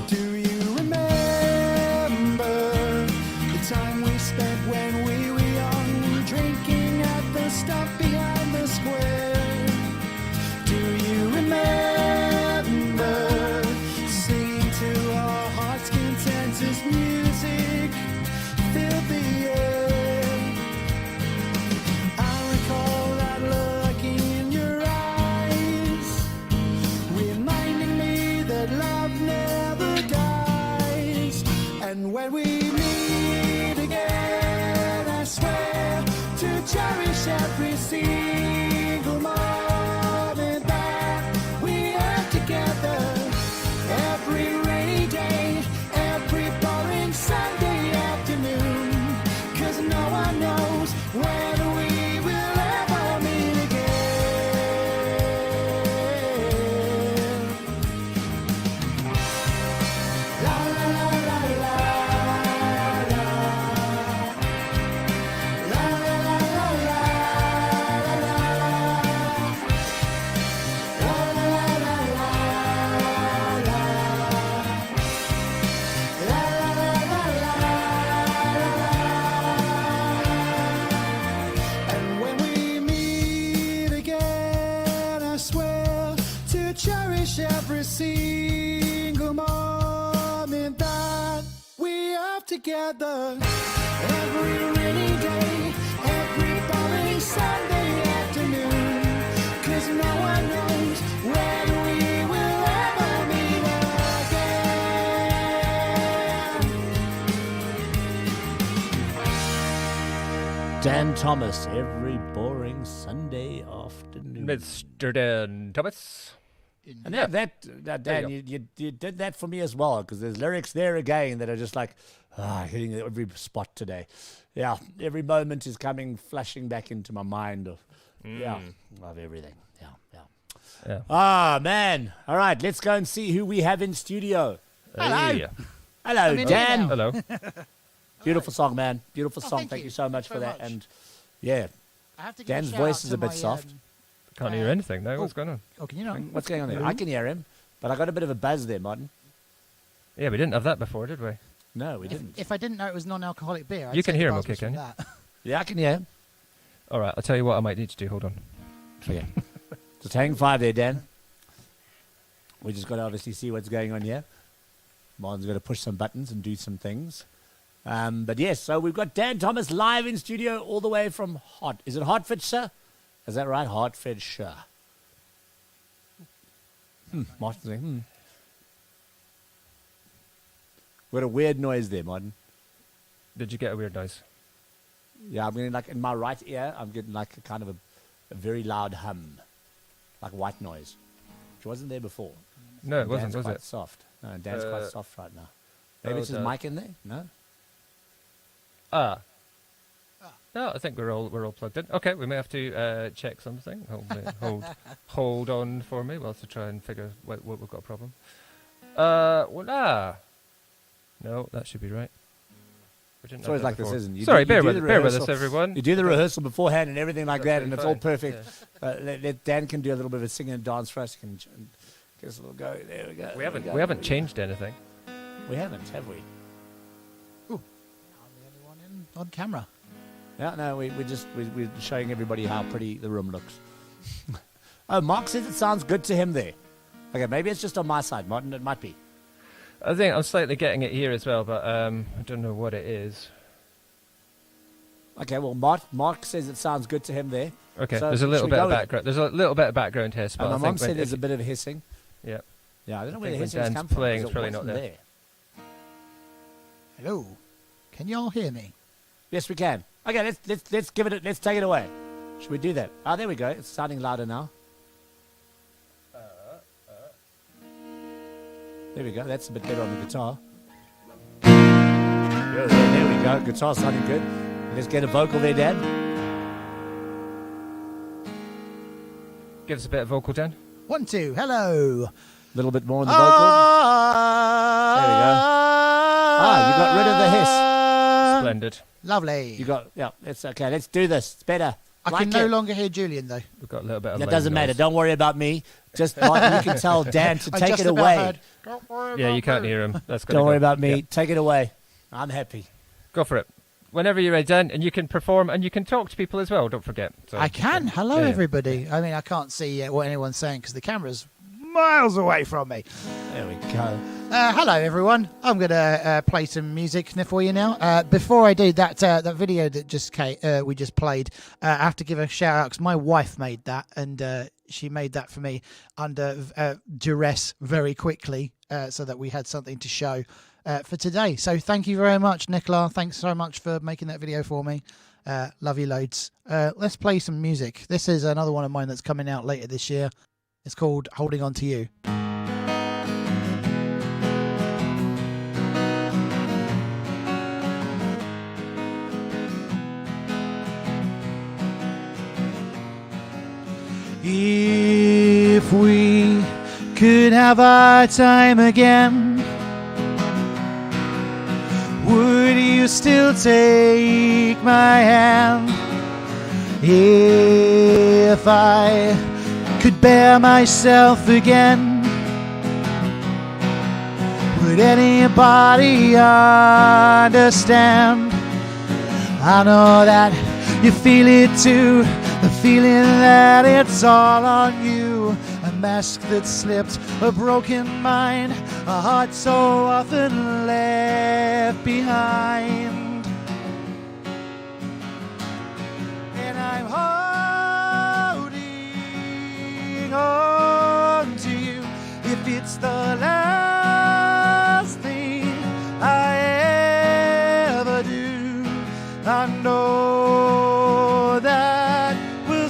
Do you remember the time we spent when we were young, drinking at the stop behind the square? Do you remember singing to our heart's content as music filled the air? I recall that look in your eyes, reminding me that love never dies. And when we meet again, I swear to cherish every single moment that we have together. Every rainy day, every boring Sunday afternoon, 'cause no one knows when we will ever meet again. La la la la la la. La la la la la la. La la la la la la. La la la la la la. And when we meet again, I swear to cherish every single moment that we have together. Every rainy day, every boring Sunday afternoon, 'cause no one knows when we will ever meet again. Dan Thomas, Every Boring Swing Sunday afternoon. Mr. Dan Thomas. And that Dan, you did that for me as well, because there's lyrics there again that are just like, hitting every spot today. Yeah, every moment is flashing back into my mind of everything. Yeah. Ah, man. All right, let's go and see who we have in studio. Hello. Hey. Hello, Dan. Hello. Beautiful song, man. Beautiful song. Thank Thank you you so much very for that. much. And yeah, I have to give Dan's a shout voice out is to a bit my, soft. Can't hear anything now. What's going on? Oh, can you not? What's going on there? I can hear him, but I got a bit of a buzz there, Martin. Yeah, we didn't have that before, did we? No, we didn't. If I didn't know it was non-alcoholic beer, I'd You say can hear the him buzz okay, was from can you? that. Yeah, I can hear him. All right, I'll tell you what I might need to do. Hold on. Okay. Just hang fire there, Dan. We just got to obviously see what's going on here. Martin's got to push some buttons and do some things. But yes, so we've got Dan Thomas live in studio all the way from Is it Hertfordshire? Is that right? Hertfordshire. Martin's saying, We got a weird noise there, Martin. Did you get a weird noise? Yeah, I'm getting like in my right ear, I'm getting like a kind of a very loud hum, like white noise, which wasn't there before. No, it wasn't, Dan's was quite it? soft. No, Dan's quite soft right now. Maybe it's his hold on. mic in there? No? No, I think we're all plugged in. Okay, we may have to check something. Hold on for me whilst I try and figure what we've got a problem. No, that should be right. It's always like this, isn't it? Sorry, bear with us, everyone. You do the rehearsal beforehand and everything like that, and it's all fine, perfect. Dan can do a little bit of a singing and dance for us. He can give us a little go. There we go. We haven't changed anything. We haven't, have we? Ooh, I'm the only one on camera. Yeah, no, we're showing everybody how pretty the room looks. Oh, Mark says it sounds good to him there. Okay, maybe it's just on my side, Martin. It might be. I think I'm slightly getting it here as well, but I don't know what it is. Okay, well, Mark says it sounds good to him there. Okay, so there's a little bit of background. There's a little bit of background here, my mum said there's a bit of hissing. Yeah. Yeah, I don't know where the when hissing's Dan's come from. playing, 'cause it's probably it not wasn't there. Hello, can you all hear me? Yes, we can. Okay, let's give it. Let's take it away. Should we do that? Oh, there we go. It's sounding louder now. There we go. That's a bit better on the guitar. Yeah, there we go. Guitar sounding good. Let's get a vocal there, Dan. Give us a bit of vocal, Dan. 1, 2, hello. A little bit more on the vocal. There we go. You got rid of the hiss. Splendid. Lovely. It's okay. Let's do this. It's better. I can no longer hear Julian, though. We've got a little bit of That loud doesn't matter. noise. Don't worry about me. Just Martin, you can tell Dan to I take just it about away. heard, "Don't worry Yeah, about you can't me." hear him. That's Don't worry about me. Take it away. I'm happy. Go for it. Whenever you're ready, Dan, and you can perform and you can talk to people as well. Don't forget. So, I can. Hello, Yeah. everybody. I mean, I can't see what anyone's saying because the camera's miles away from me. There we go. Hello, everyone. I'm going to play some music for you now. Before I do that, that video that we just played, I have to give a shout out because my wife made that, and she made that for me under duress very quickly, so that we had something to show for today. So thank you very much, Nicola. Thanks so much for making that video for me. Love you loads. Let's play some music. This is another one of mine that's coming out later this year. It's called Holding On To You. If we could have our time again, would you still take my hand? If I could bear myself again, would anybody understand? I know that you feel it too, the feeling that it's all on you. A mask that slipped, a broken mind, a heart so often left behind. And I'm holding on to you. If it's the last thing I ever do, I know that we'll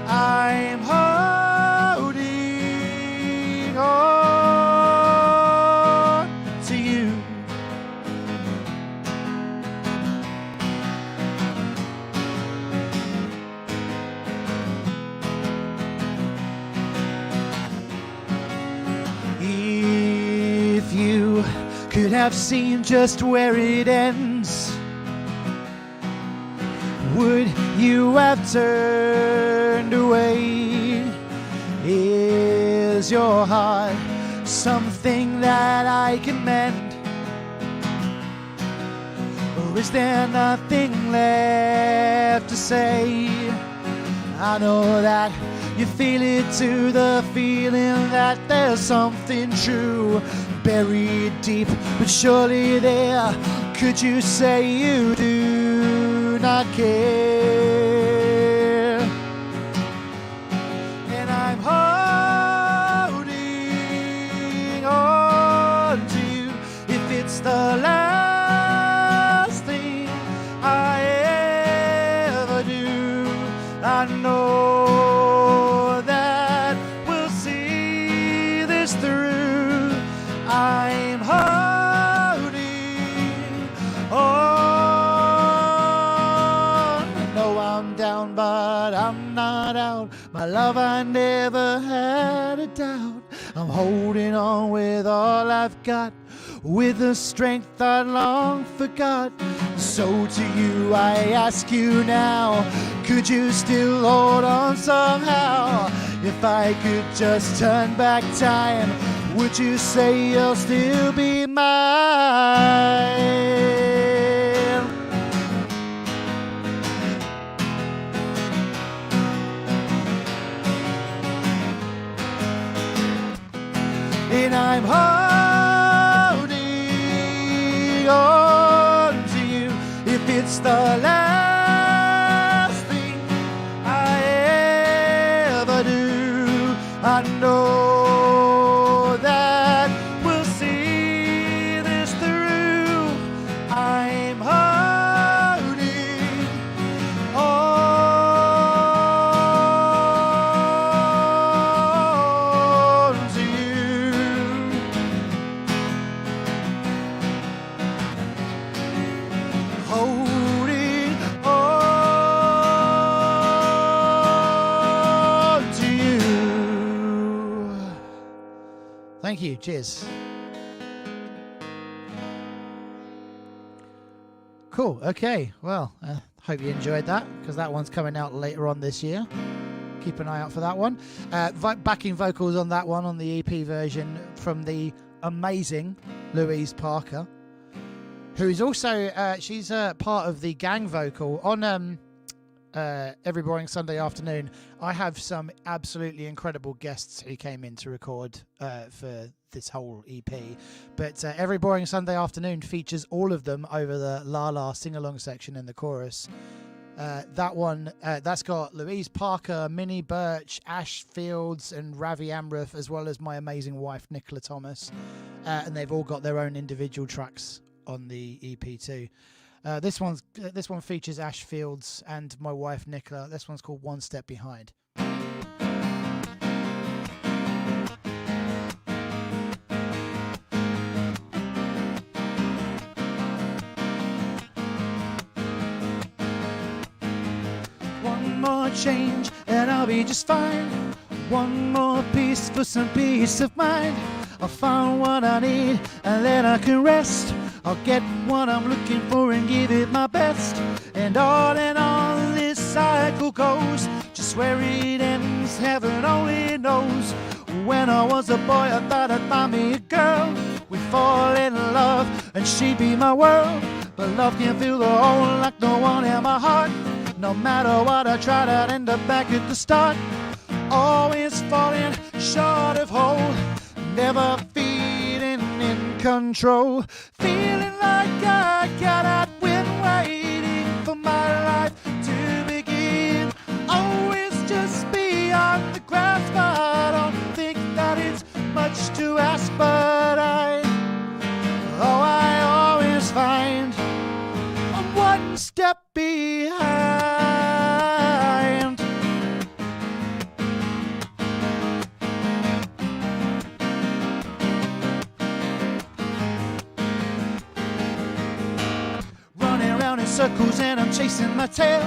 I'm holding on to you. If you could have seen just where it ends, would you have turned away? Is your heart something that I can mend? Or is there nothing left to say? I know that you feel it too, the feeling that there's something true buried deep, but surely there, could you say you do not care? And I'm holding on to you. If it's the last thing I ever do, I know that we'll see this through. I'm holding on. I know I'm down, but I'm not out. My love, I never had a doubt. I'm holding on with all I've got, with the strength I long forgot. So to you I ask you now, could you still hold on somehow? If I could just turn back time, would you say you'll still be mine? And I'm holding on to you. If it's the last thing I ever do, I know that we'll see this through. I'm holding on to you. Holding on to you. Thank you. Cheers. Cool. Okay. Well, hope you enjoyed that, because that one's coming out later on this year. Keep an eye out for that one. Backing vocals on that one, on the EP version, from the amazing Louise Parker, who's also she's part of the gang vocal on Every Boring Sunday Afternoon. I have some absolutely incredible guests who came in to record for this whole EP, but Every Boring Sunday Afternoon features all of them over the La La sing-along section in the chorus. That one, that's got Louise Parker, Minnie Birch, Ash Fields and Ravi Amrath, as well as my amazing wife Nicola Thomas, and they've all got their own individual tracks on the EP too. This one features Ash Fields and my wife Nicola. This one's called One Step Behind. One more change and I'll be just fine. One more piece for some peace of mind. I'll find what I need and then I can rest. I'll get what I'm looking for and give it my best. And on this cycle goes. Just where it ends, heaven only knows. When I was a boy, I thought I'd find me a girl. We'd fall in love and she'd be my world. But love can fill the hole like no one in my heart. No matter what I tried, I'd end up back at the start. Always falling short of whole. Never feeling in control. Feeling like I cannot win, waiting for my life to begin. Always just beyond the grasp. I don't think that it's much to ask, but I always find I'm one step behind. circles and I'm chasing my tail.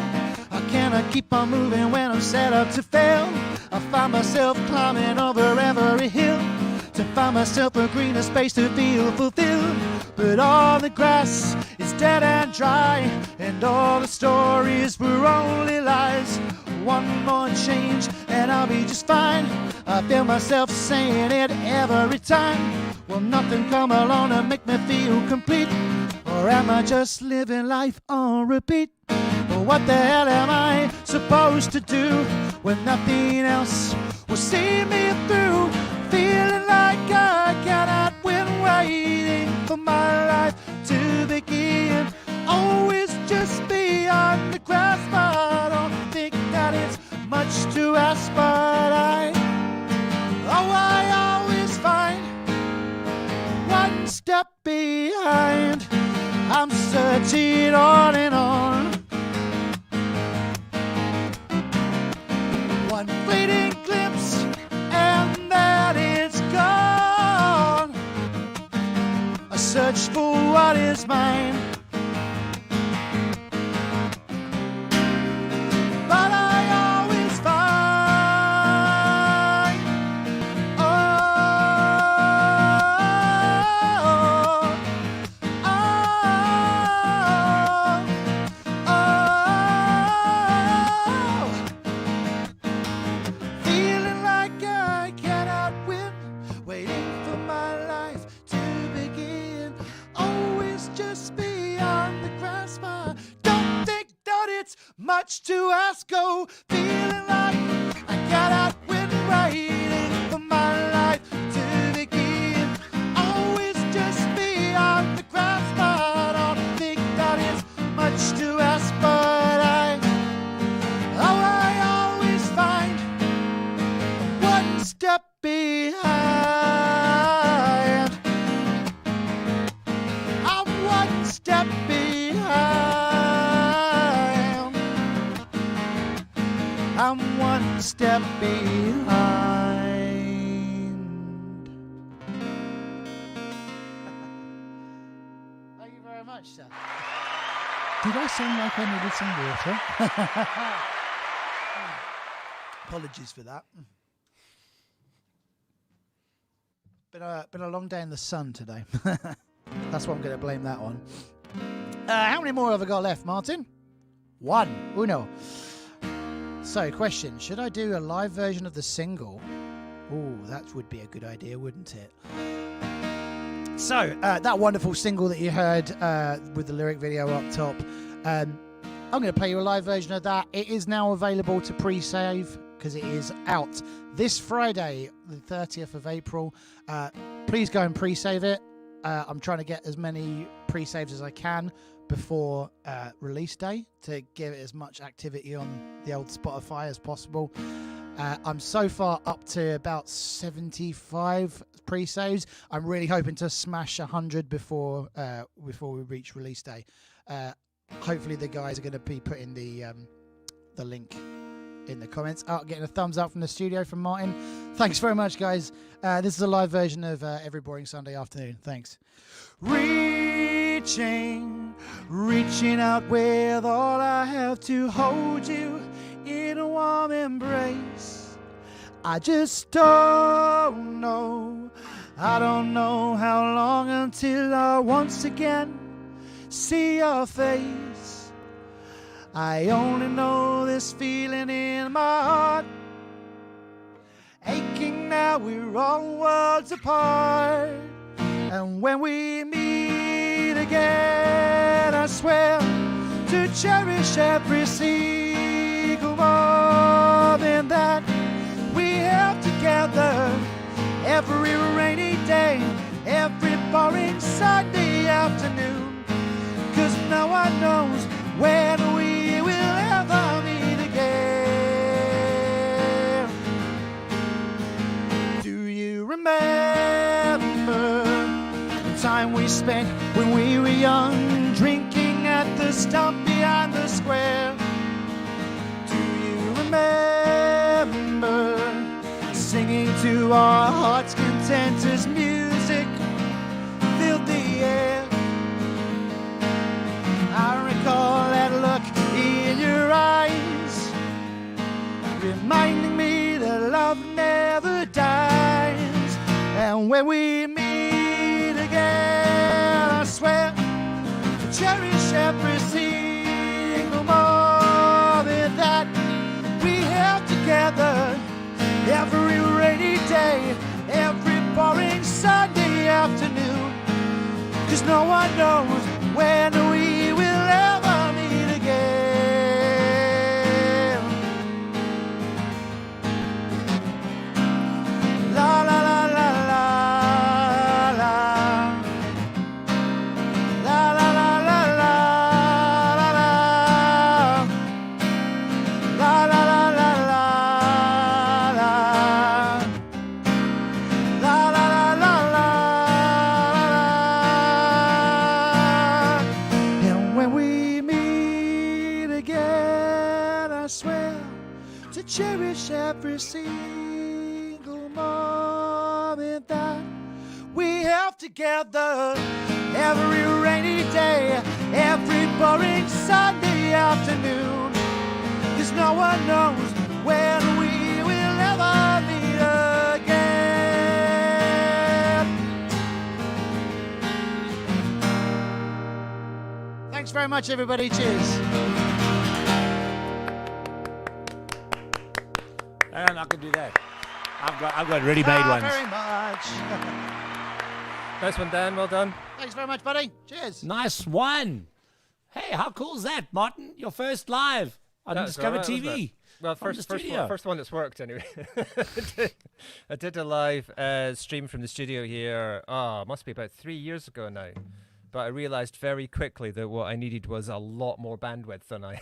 How can I keep on moving when I'm set up to fail? I find myself climbing over every hill to find myself a greener space to feel fulfilled. But all the grass is dead and dry, and all the stories were only lies. One more change and I'll be just fine. I feel myself saying it every time. Will nothing come along to make me feel complete? Or am I just living life on repeat? Or what the hell am I supposed to do when nothing else will see me through? Feeling like I cannot win, waiting for my life to begin. Always just beyond the grasp. I don't think that it's much to ask, but I always find one step behind. I'm searching on and on. One fleeting glimpse and then it's gone. I search for what is mine, but I always find, oh, feeling like I cannot win, waiting for my life to begin. Always just beyond the grasp. I don't think that it's much to ask. Oh, feeling like I cannot win, waiting for my life to begin. Always just beyond the grasp. I don't think that it's much to ask, but I always find one step behind. I'm one step behind. I'm one step behind. Thank you very much, sir. Did I sound like I needed some water? Apologies for that. Been a long day in the sun today. That's what I'm going to blame that on. How many more have I got left, Martin? One. Uno. So, question. Should I do a live version of the single? Ooh, that would be a good idea, wouldn't it? So, that wonderful single that you heard with the lyric video up top, I'm going to play you a live version of that. It is now available to pre-save because it is out this Friday, the 30th of April. Please go and pre-save it. I'm trying to get as many pre-saves as I can before release day to give it as much activity on the old Spotify as possible. I'm so far up to about 75 pre-saves. I'm really hoping to smash 100 before we reach release day. Hopefully the guys are going to be putting the link in the comments. Getting a thumbs up from the studio from Martin. Thanks very much, guys. This is a live version of Every Boring Sunday Afternoon. Thanks. Reaching out with all I have to hold you in a warm embrace. I just don't know. I don't know how long until I once again see your face. I only know this feeling in my heart, aching now we're all worlds apart. And when we meet again, I swear to cherish every single moment that we have together. Every rainy day, every boring Sunday afternoon, 'cause no one knows when we will ever meet again. Do you remember the time we spent when we were young, drinking at the stump behind the square? Do you remember singing to our heart's content as music filled the air? I recall reminding me that love never dies. And when we meet again, I swear to cherish every single moment that we have together. Every rainy day, every boring Sunday afternoon. 'Cause no one knows when we will ever meet again. La la la la la la. La la la la la la la. La la la la la la. La la la la la la. And when we meet again, I swear to cherish every single moment that we have together. Every rainy day, every boring Sunday afternoon. 'Cause no one knows when we will ever meet again. Thanks very much, everybody. Cheers. And I can do that. I've got ready-made ones. Very much. Nice one, Dan. Well done. Thanks very much, buddy. Cheers. Nice one. Hey, how cool is that, Martin? Your first live on That's Discover all right, wasn't TV. it? Well, From the studio. first one that's worked anyway. I did a live stream from the studio here. Oh, must be about 3 years ago now. But I realised very quickly that what I needed was a lot more bandwidth than I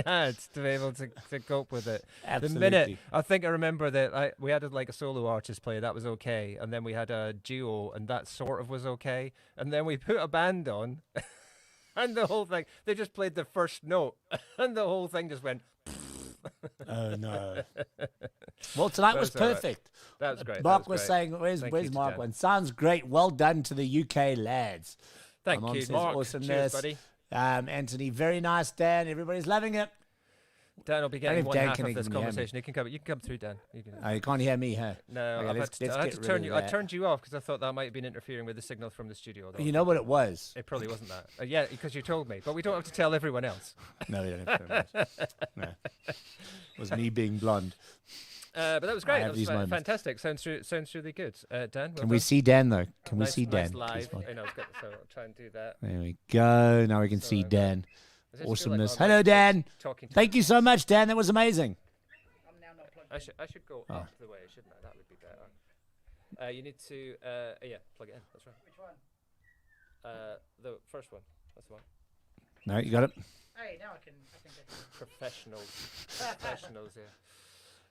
had to be able to cope with it. Absolutely. The minute I think I remember that we had like a solo artist play, that was okay, and then we had a duo, and that sort of was okay, and then we put a band on, and the whole thing, they just played the first note, and the whole thing just went. Oh no! Well, tonight was That's all right. perfect. That was great. Mark that was was great. saying, "Where's Thank you to Mark Dan. one? Sounds great. Well done to the UK lads." Thank Amon you, says Mark. awesomeness. Cheers, buddy. Anthony, very nice. Dan, everybody's loving it. Dan will be I getting don't know if one Dan half can of this even hear me. conversation. You can come through, Dan. You can. Oh, you can't hear me, huh? No, Okay, I had let's to get turn rid you. of I that. turned you off because I thought that might have been interfering with the signal from the studio. Though. You know what it was? It probably wasn't that. Yeah, because you told me. But we don't have to tell everyone else. No, we don't have to. No. It was me being blonde. But that was great. have That these was moments. fantastic. Sounds really good. Dan, well Can we done. see Dan though? Can we Nice- see nice Dan? live. Please, I know, it's good. So I'll try and do that. there we go. Now we can see So, Dan. I just feel like Awesomeness. I'm, Hello, Dan. talking to Thank you so much, Dan. That was amazing. I should go Oh. up the way, shouldn't I? That would be better. You need to yeah, plug it in. That's right. Which one? The first one. That's the one. No, you got it. Hey, now I can get Professionals. Professionals, yeah.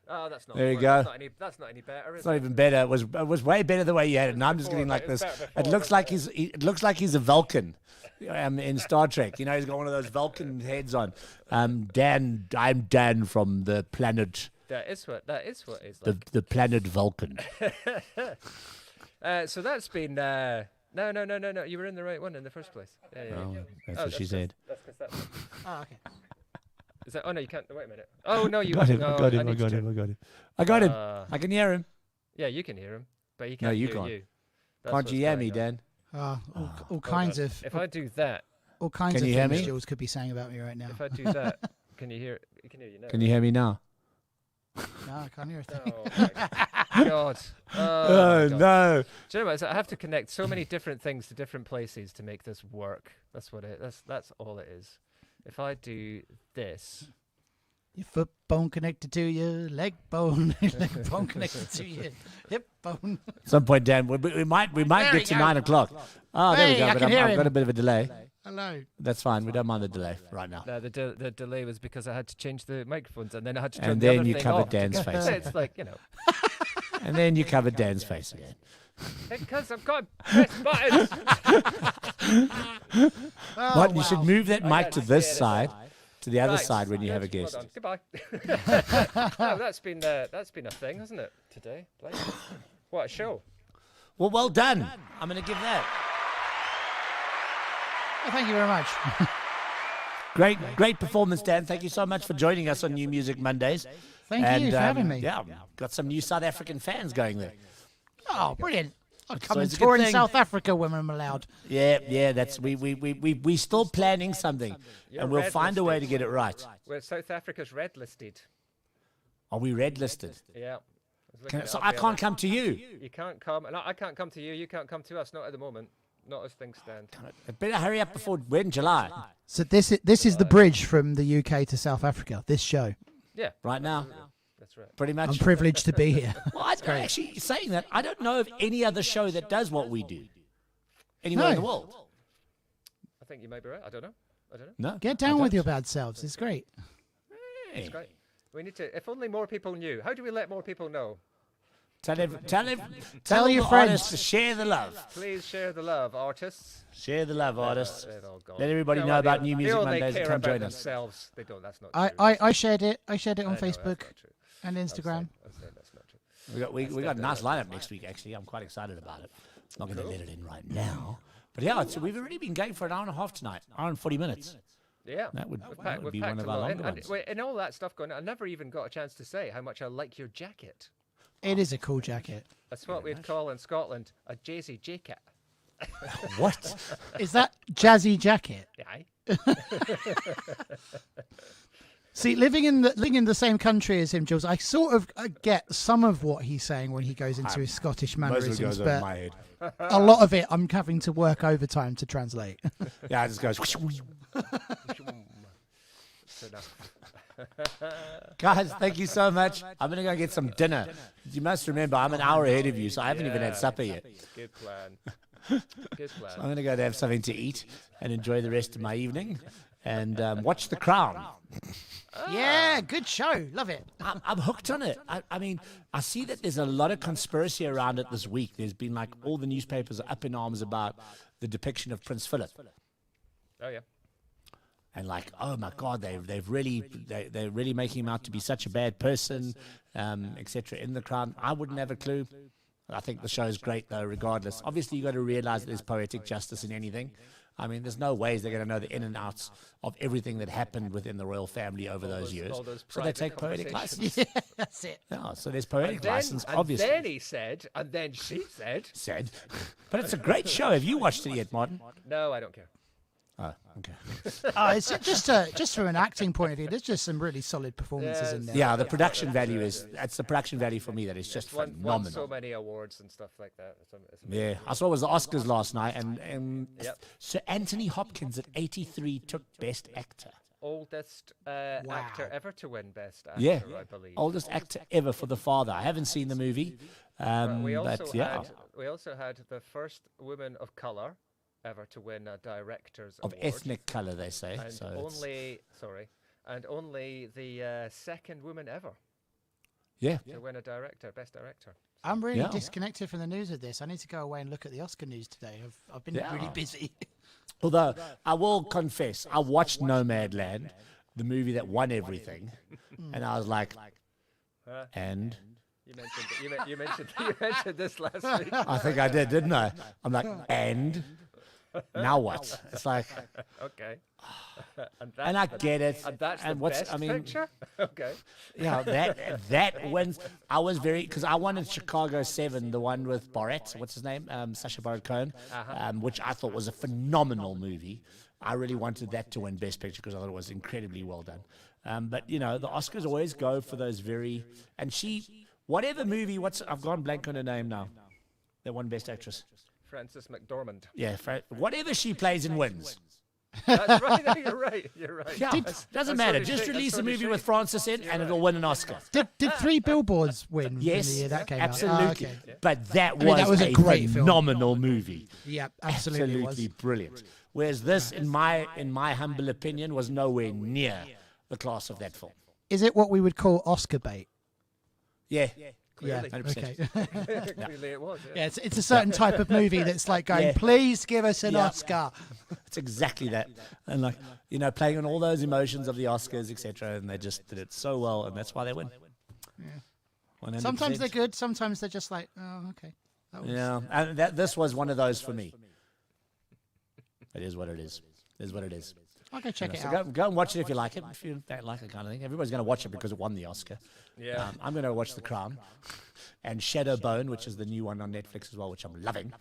Oh, that's not. There you work. go. That's not any better. Is It's not it? even better. It was way better the way you had it. And I'm just before, getting like mate. It was this. better It before, looks like wasn't it looks like he's a Vulcan in Star Trek. You know, he's got one of those Vulcan heads on. Dan, I'm Dan from the planet. That is what is The planet Vulcan. So that's been no. You were in the right one in the first place. Yeah. Oh, that's what she said. That's 'cause that's. Oh, okay. Is that? Oh no, you can't. Wait a minute. Oh no, you got him. No, I got him. I need to got turn- him. I got him. I got him. Uh, I can hear him. Yeah, you can hear him, but he No, can't you hear can't. you. That's Can't what's you hear going me, on. Dan? All kinds of If I do that, all kinds Can of you hear things me? Jules could be saying about me right now. if I do that, can you hear? You can hear you now. Can you hear me now? No, I can't hear a thing. Oh my God. Oh, my God. no. Do you know what? I have to connect so many different things to different places to make this work. That's what it. That's all it is. If I do this, Your foot bone connected to your leg bone, leg bone connected to your hip bone. At some point, Dan, we might There get we to go. 9 o'clock. Oh, there we Hey, go. I But can hear I've got him. a bit of a delay. Hello. That's fine. We don't mind the delay right now. no, the delay was because I had to change the microphones, and then I had to turn And the then other you thing covered off. Dan's face. It's like And then you covered Dan's face again. because I've got to press buttons. Martin, you should move that mic to this Yeah, side, to the other Right. side when you have a Hold guest. on. Goodbye. No, that's been a thing, hasn't it? Today, like, what a show. Well, well done. I'm going to give that. Well, thank you very much. Great performance, Dan. Thank you so much for joining us on New Music Mondays. Thank you for having me. Yeah, got some new South African fans going there. Oh, brilliant. I'll come So and it's a good tour in thing. South Africa when I'm allowed. Yeah, that's we still planning something, and we'll find a way to get it right. Well, South Africa's red listed. Are we red listed? Yeah. So I can't come to you. You can't come. No, I can't come to you. You can't come to us. Not at the moment. Not as things stand. Better hurry up before when July. So this is the bridge from the UK to South Africa. This show. Yeah. Right now. That's right. Pretty much. I'm privileged to be here. Well, actually, saying that, I don't know of any other show that does what we do anywhere in the world. I think you may be right. I don't know. No. Get down with your bad selves. It's great. It's great. We need to. If only more people knew. How do we let more people know? Tell your your friends artists to share the love. Please share the love, artists. Share the love, artists. They're all gone. Let everybody know about New Music Mondays and come join us. Themselves. They don't. That's not I, true. I, I shared it. I shared it on I know, that's Facebook not true. and Instagram. That's not true. We got a nice lineup next week. Actually, I'm quite excited about it. Not going to let it in right now, but yeah, we've already been going for an hour and a half tonight. Hour and 40 minutes. Yeah, that would we've be packed one of a our lot longer in. ones. And all that stuff going on, I never even got a chance to say how much I like your jacket. It is a cool jacket. That's what we'd call in Scotland a jazzy jacket. What? Is that jazzy jacket? Aye. See, living in the same country as him, Jules, I sort of get some of what he's saying when he goes into his Scottish mannerisms, goes over but my head. a lot of it I'm having to work overtime to translate. Yeah, it just goes. Guys, thank you so much. I'm going to go get some dinner. You must remember, I'm an hour ahead of you, so I haven't even had supper yet. Good plan. Good plan. So I'm going to go to have something to eat and enjoy the rest of my evening and watch The Crown. Yeah, good show. Love it. I'm hooked on it. I mean, I see that there's a lot of conspiracy around it this week. There's been like all the newspapers are up in arms about the depiction of Prince Philip. Oh, yeah. And like, oh my God, they're really making him out to be such a bad person, etc. In The Crown, I wouldn't have a clue. I think the show's great though, regardless. Obviously, you got to realize that there's poetic justice in anything. I mean, there's no ways they're going to know the in and outs of everything that happened within the royal family over those years. So they take poetic license. Yeah, that's it. Yeah, so there's poetic license, and obviously. then he said, and then she said. But it's a great show. Have you watched it yet, Martin? No, I don't care. Oh, okay. It's just from an acting point of view. There's just some really solid performances in there. Yeah, the production value that's the production value for me that is just won phenomenal. so many awards and stuff like that. It's Yeah, I saw it was the Oscars last night, and Sir Anthony Hopkins at 83 took Best Actor. Oldest actor ever to win Best Actor, Yeah, I believe. oldest actor ever for The Father. I haven't seen the movie, we also had the first woman of color ever to win a director's of award. ethnic color, they say. And So only the second woman ever to win a best director. I'm really disconnected from the news of this. I need to go away and look at the Oscar news today. I've been really busy. Although I will confess, I watched Nomadland, the movie that won everything, and I was like, and. You mentioned this last week. I think I did, didn't I? I'm like, and now what? It's like, okay, and I get it. And that's and the best picture. Okay, yeah, that wins. I was because I wanted Chicago 7, the one with Barrett. What's his name? Sacha Baron Cohen, which I thought was a phenomenal movie. I really wanted that to win Best Picture because I thought it was incredibly well done. But you know, the Oscars always go for those whatever movie, I've gone blank on her name now. That won Best Actress. Frances McDormand. Yeah, whatever she plays and wins. That's right. You're right. Yeah, doesn't matter. Just release a movie with Frances in, and it'll win an Oscar. Did 3 Billboards win? Yes, in the year that came absolutely. out? Oh, okay. But that was a great phenomenal movie. Yeah, absolutely brilliant. Whereas this, in my humble opinion, was nowhere near the class of that film. Is it what we would call Oscar bait? Yeah. Clearly. 100%. Okay. Clearly it was. Yeah, it's a certain type of movie that's like going, please give us an Oscar. It's exactly that. And like, playing on all those emotions of the Oscars, etc. And they just did it so well, and that's why they win. Yeah. 100%. Sometimes they're good, sometimes they're just like, oh, okay. Yeah, and this was one of those for me. It is what it is. It is what it is. I'll go check it So out. go and watch it if you like it. If you don't like it, kind of thing. Everybody's going to watch it because it won the Oscar. Yeah. I'm going to watch The Crown and Shadowbone, which is the new one on Netflix as well, which I'm loving.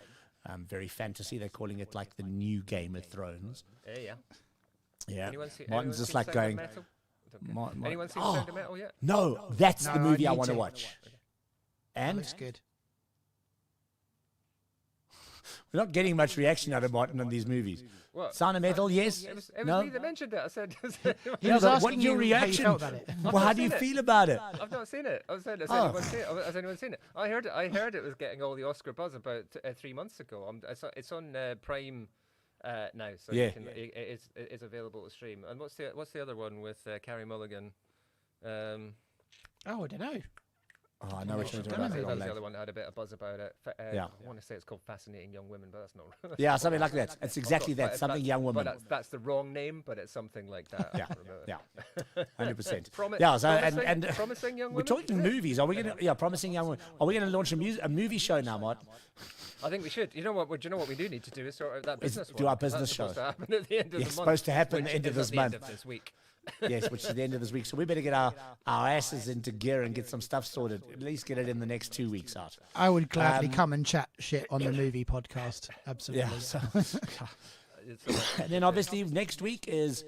Very fantasy. They're calling it like the new Game of Thrones. Yeah. Yeah. Martin's Martin's just like going. Anyone seen Sound of Metal yet? No, that's the movie I want to to. watch. And Looks good. we're not getting much reaction out of Martin on these movies. What? Sound of Metal, yes. It was no. me that mentioned it. I said. He was but asking what's your you reaction? how you felt about it. Well, how do you feel about it? I've not seen it. I was saying, has anyone seen it? I heard it was getting all the Oscar buzz about 3 months ago. It's on Prime now, so Yeah. you can, it is available to stream. And what's the other one with Carey Mulligan? Oh, I don't know. Oh, I know what you're talking That about. was the other one that had a bit of buzz about it. Yeah. I want to say it's called Fascinating Young Women, but that's not. Yeah, something like that. It's exactly that. But Something young woman. But that's the wrong name, but it's something like that. Yeah, 100%. Promi- Yeah, so promising- and promising young we're women. talking movies. Are we gonna? Yeah, promising young women. Are we gonna launch a movie show now, Martin? I think we should. You know what? Do you know what we do need to do is sort out that business do one. our business That's supposed show. to happen at the end of the month. It's supposed to happen at which the end of is this at the end month. of this week. Yes, which is the end of this week. So we better get our asses into gear and get some stuff sorted. At least get it in the next 2 weeks out. I would gladly come and chat shit on the movie podcast. Absolutely. Yeah. So, and then obviously next week is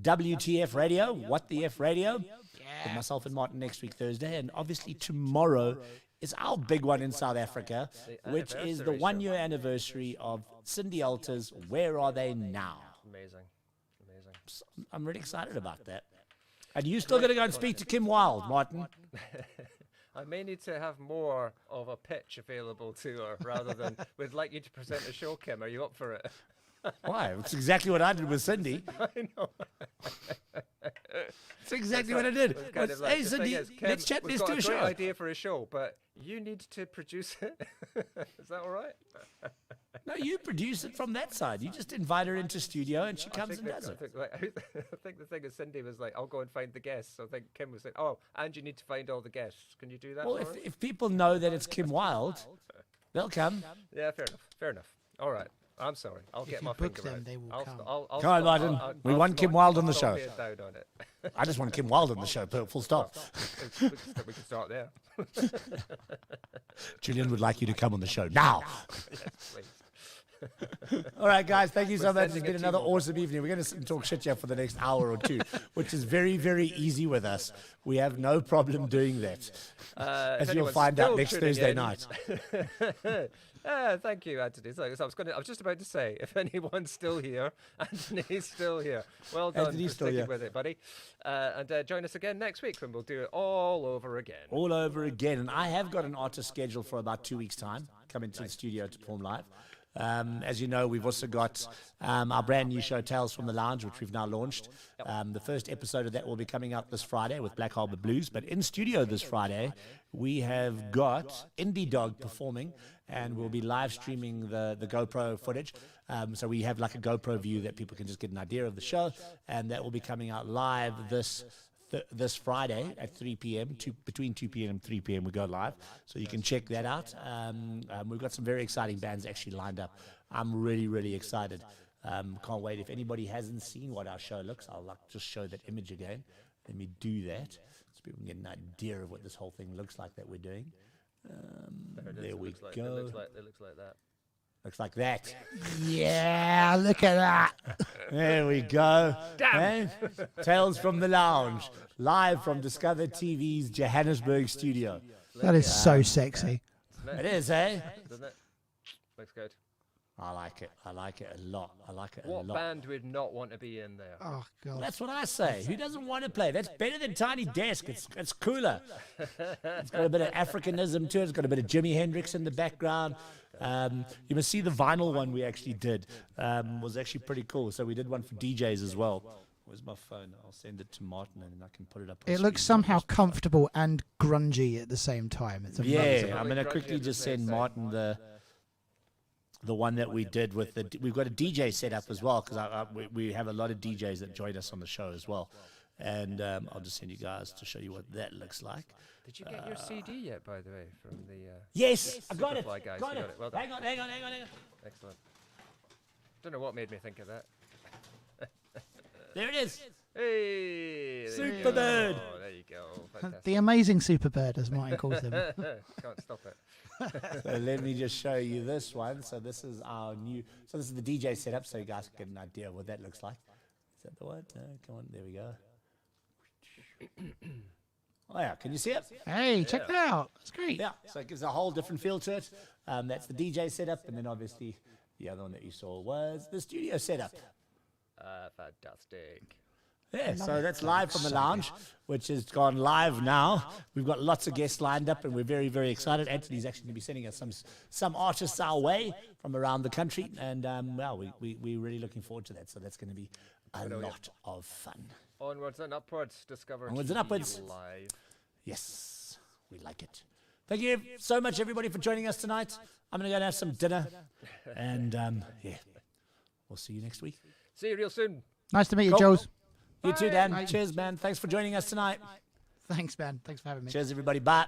WTF Radio, What the F Radio, with myself and Martin next week Thursday, and obviously tomorrow is our big one in South Africa, which is the 1 year anniversary of Cindy Alter's Where Are They Now? Amazing. So I'm really excited about that. And you still got to go and speak to Kim Wilde, Martin. I may need to have more of a pitch available to her rather than we'd like you to present a show, Kim. Are you up for it? Why? It's exactly what I did with Cindy. I know. It's exactly what I did. Kind of like, Hey, the thing Cindy, is, Kim, let's chat. we've Let's got do a great show. idea for a show, but you need to produce it. Is that all right? No, you produce it from that side. You just invite her into studio and she comes and does it. I think the thing is, Cindy was like, "I'll go and find the guests." So I think Kim was like, "Oh, and you need to find all the guests. Can you do that?" Well, for us?" if people know that it's Kim Wilde, they'll come. Yeah, fair enough. Fair enough. All right. I'm sorry. I'll get you my book finger them, out. they will I'll, come. I'll Come on, stop- Martin. We want Kim stop- Wilde on the I'll show. being down on it. I just want Kim Wilde on the show, full stop. we can start there. Julian would like you to come on the show now. Yes, please. All right, guys, thank you so We're much. It's sending been a another team over. awesome evening. We're going to sit and talk shit here for the next hour or two, which is very, very easy with us. We have no problem doing that, as If you'll anyone's find out still next tuning Thursday in- night. Thank you, Anthony. So I was just about to say, if anyone's still here, Anthony's still here. Well done Anthony's for still sticking here. with it, buddy. And join us again next week when we'll do it all over again. All over again. And I have got an artist scheduled for about 2 weeks' time, coming to the studio to perform live. As you know, we've also got our brand new show, Tales from the Lounge, which we've now launched. The first episode of that will be coming out this Friday with Black Harbour Blues. But in studio this Friday, we have got Indie Dog performing, and we'll be live streaming the GoPro footage. So we have like a GoPro view that people can just get an idea of the show, and that will be coming out live this Friday at 3 p.m. Between 2 p.m. and 3 p.m. we go live, so you can check that out. We've got some very exciting bands actually lined up. I'm really, really excited. Can't wait. If anybody hasn't seen what our show looks, I'll just show that image again. Let me do that so people can get an idea of what this whole thing looks like that we're doing. There we go. It looks like that. Looks like that. Yeah, look at that. There we go. Damn. Tales from the Lounge, live from Discover TV's Johannesburg studio. That is so sexy. It is, eh? Doesn't it? Looks good. I like it. I like it a lot. I like it a What lot. band would not want to be in there? Oh, God. That's what I say. Who doesn't want to play? That's better than Tiny Desk. It's cooler. It's got a bit of Africanism to it. It's got a bit of Jimi Hendrix in the background. You must see the vinyl one we actually did. Was actually pretty cool. So we did one for DJs as well. Where's my phone? I'll send it to Martin and then I can put it up. On It looks screen. somehow comfortable and grungy at the same time. It's amazing. Yeah, I'm going to quickly just send Martin the one that we did with we've got a DJ set up as well, because we have a lot of DJs that join us on the show as well. And I'll just send you guys to show you what that looks like. Did you get your CD yet, by the way, from the? Yes, I got it. Superfly guys? Got You it. Well done. Hang on. Excellent. Don't know what made me think of that. There it is. Hey, Superbird. Oh, there you go. Fantastic. The amazing Superbird, as Martin calls them. Can't stop it. So let me just show you this one. So this is our new. So this is the DJ setup, so you guys can get an idea of what that looks like. Is that the one? No, come on. There we go. Oh yeah, can you see it? Hey, check that out. That's great. Yeah, so it gives a whole different feel to it. That's the DJ setup, and then obviously the other one that you saw was the studio setup. Fantastic. Yeah, so that's live from the lounge, which has gone live now. We've got lots of guests lined up, and we're very, very excited. Anthony's actually going to be sending us some artists our way from around the country, and well, we're really looking forward to that. So that's going to be a lot of fun. Onwards and upwards, Discover. Onwards and upwards. Live. Yes, we like it. Thank you so much, everybody, for joining us tonight. I'm going to go and have some dinner, and yeah, we'll see you next week. See you real soon. Nice to meet you, Jules. You too, Dan. Bye. Cheers, man. Thanks for joining us tonight. Thanks, man. Thanks for having me. Cheers, everybody. Bye.